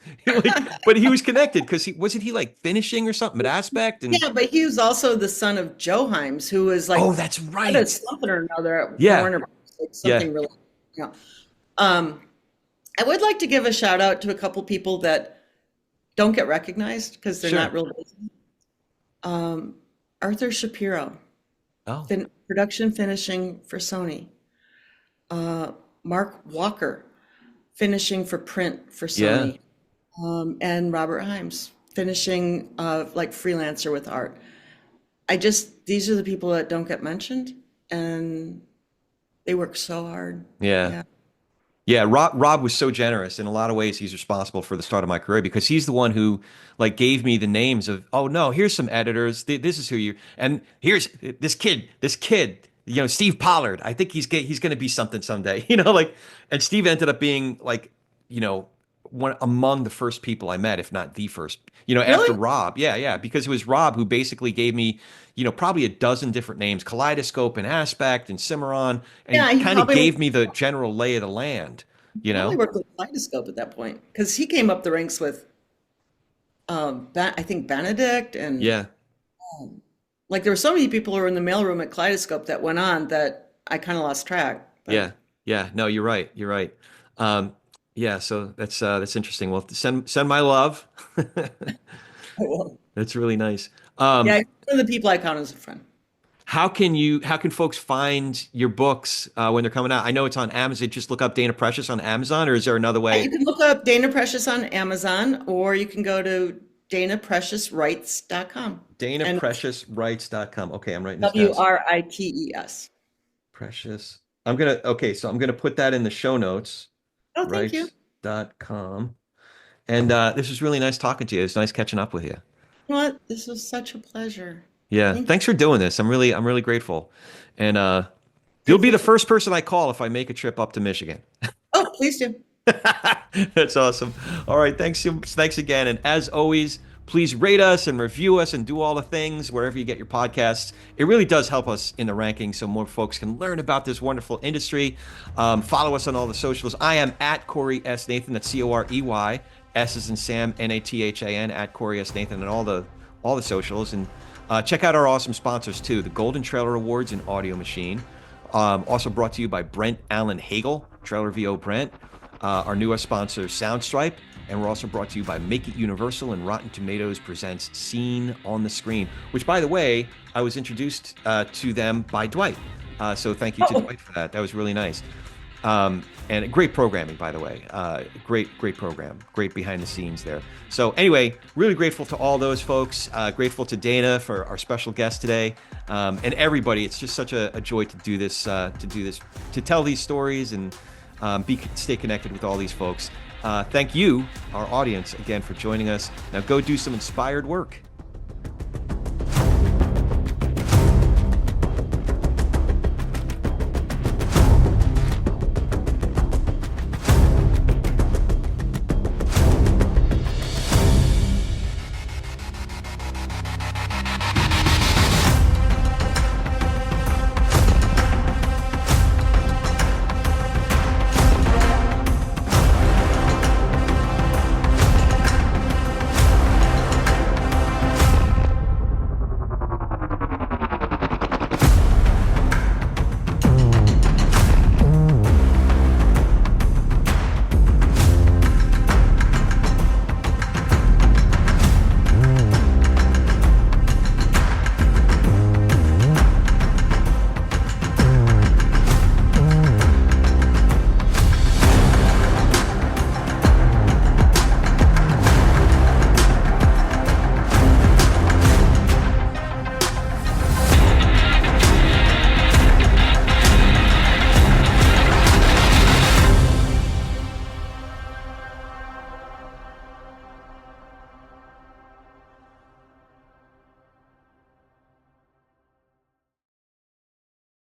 Speaker 1: But he was connected because wasn't he like finishing or something at Aspect? And
Speaker 2: Yeah, but he was also the son of Joe Hyams, who was like,
Speaker 1: oh, that's
Speaker 2: had a
Speaker 1: right.
Speaker 2: something or another at
Speaker 1: Yeah.
Speaker 2: Warner Bros. Like
Speaker 1: Yeah.
Speaker 2: something really, you know. I would like to give a shout out to a couple people that don't get recognized because they're
Speaker 1: Sure.
Speaker 2: not real busy. Arthur Shapiro,
Speaker 1: Oh,
Speaker 2: production finishing for Sony. Mark Walker, finishing for print for
Speaker 1: yeah.
Speaker 2: Sony. And Robert Himes, finishing like freelancer with art. These are the people that don't get mentioned, and they work so hard.
Speaker 1: Yeah.
Speaker 2: Yeah.
Speaker 1: Yeah, Rob was so generous. In a lot of ways, he's responsible for the start of my career because he's the one who like gave me the names of, oh no, here's some editors. This is who you, and here's this kid, you know, Steve Pollard. I think he's going to be something someday, you know, like, and Steve ended up being like, you know, one among the first people I met, if not the first, you know, after
Speaker 2: Really?
Speaker 1: Rob. Yeah, yeah, because it was Rob who basically gave me, you know, probably a dozen different names, Kaleidoscope and Aspect and Cimarron, and
Speaker 2: Yeah,
Speaker 1: he
Speaker 2: he
Speaker 1: kind of
Speaker 2: probably
Speaker 1: gave me the general lay of the land, you
Speaker 2: probably
Speaker 1: know?
Speaker 2: worked with Kaleidoscope at that point because he came up the ranks with, I think Benedict and
Speaker 1: Yeah,
Speaker 2: like there were so many people who were in the mailroom at Kaleidoscope that went on that I kind of lost track. But
Speaker 1: yeah, yeah. No, you're right. You're right. Um, yeah, so that's interesting. Well, send my love.
Speaker 2: well,
Speaker 1: That's really nice.
Speaker 2: yeah, he's one of the people I count as a friend.
Speaker 1: How can folks find your books when they're coming out? I know it's on Amazon. Just look up Dana Precious on Amazon, or is there another
Speaker 2: You
Speaker 1: way?
Speaker 2: can look up Dana Precious on Amazon, or you can go to danapreciouswrites.com and
Speaker 1: DanaPreciousWrites.com. Okay, I'm writing this down.
Speaker 2: WRITES.
Speaker 1: Precious. So I'm gonna put that in the show notes.
Speaker 2: Oh, thank you.
Speaker 1: Rights.com. And this was really nice talking to you. It's nice catching up with you.
Speaker 2: You know what? This was such a pleasure.
Speaker 1: Yeah,
Speaker 2: Thank you.
Speaker 1: thanks for doing this. I'm really grateful. And you'll be the first person I call if I make a trip up to Michigan.
Speaker 2: Oh, please do.
Speaker 1: That's awesome. All right, thanks again. And as always, please rate us and review us and do all the things wherever you get your podcasts. It really does help us in the rankings so more folks can learn about this wonderful industry. Follow us on all the socials. I am at Corey S. Nathan. That's Corey. S is in Sam, Nathan, at Corey S. Nathan, and all the socials. And check out our awesome sponsors too, the Golden Trailer Awards and Audio Machine. Also brought to you by Brent Allen Hagel, Trailer VO Brent. Our newest sponsor, Soundstripe. And we're also brought to you by Make It Universal, and Rotten Tomatoes presents Scene on the Screen, which, by the way, I was introduced to them by Dwight. So thank you to Dwight for that. That was really nice. And great programming, by the way. Great program. Great behind the scenes there. So anyway, really grateful to all those folks. Grateful to Dana for our special guest today, and everybody. It's just such a joy to do this. To tell these stories and stay connected with all these folks. Thank you, our audience, again for joining us. Now go do some inspired work.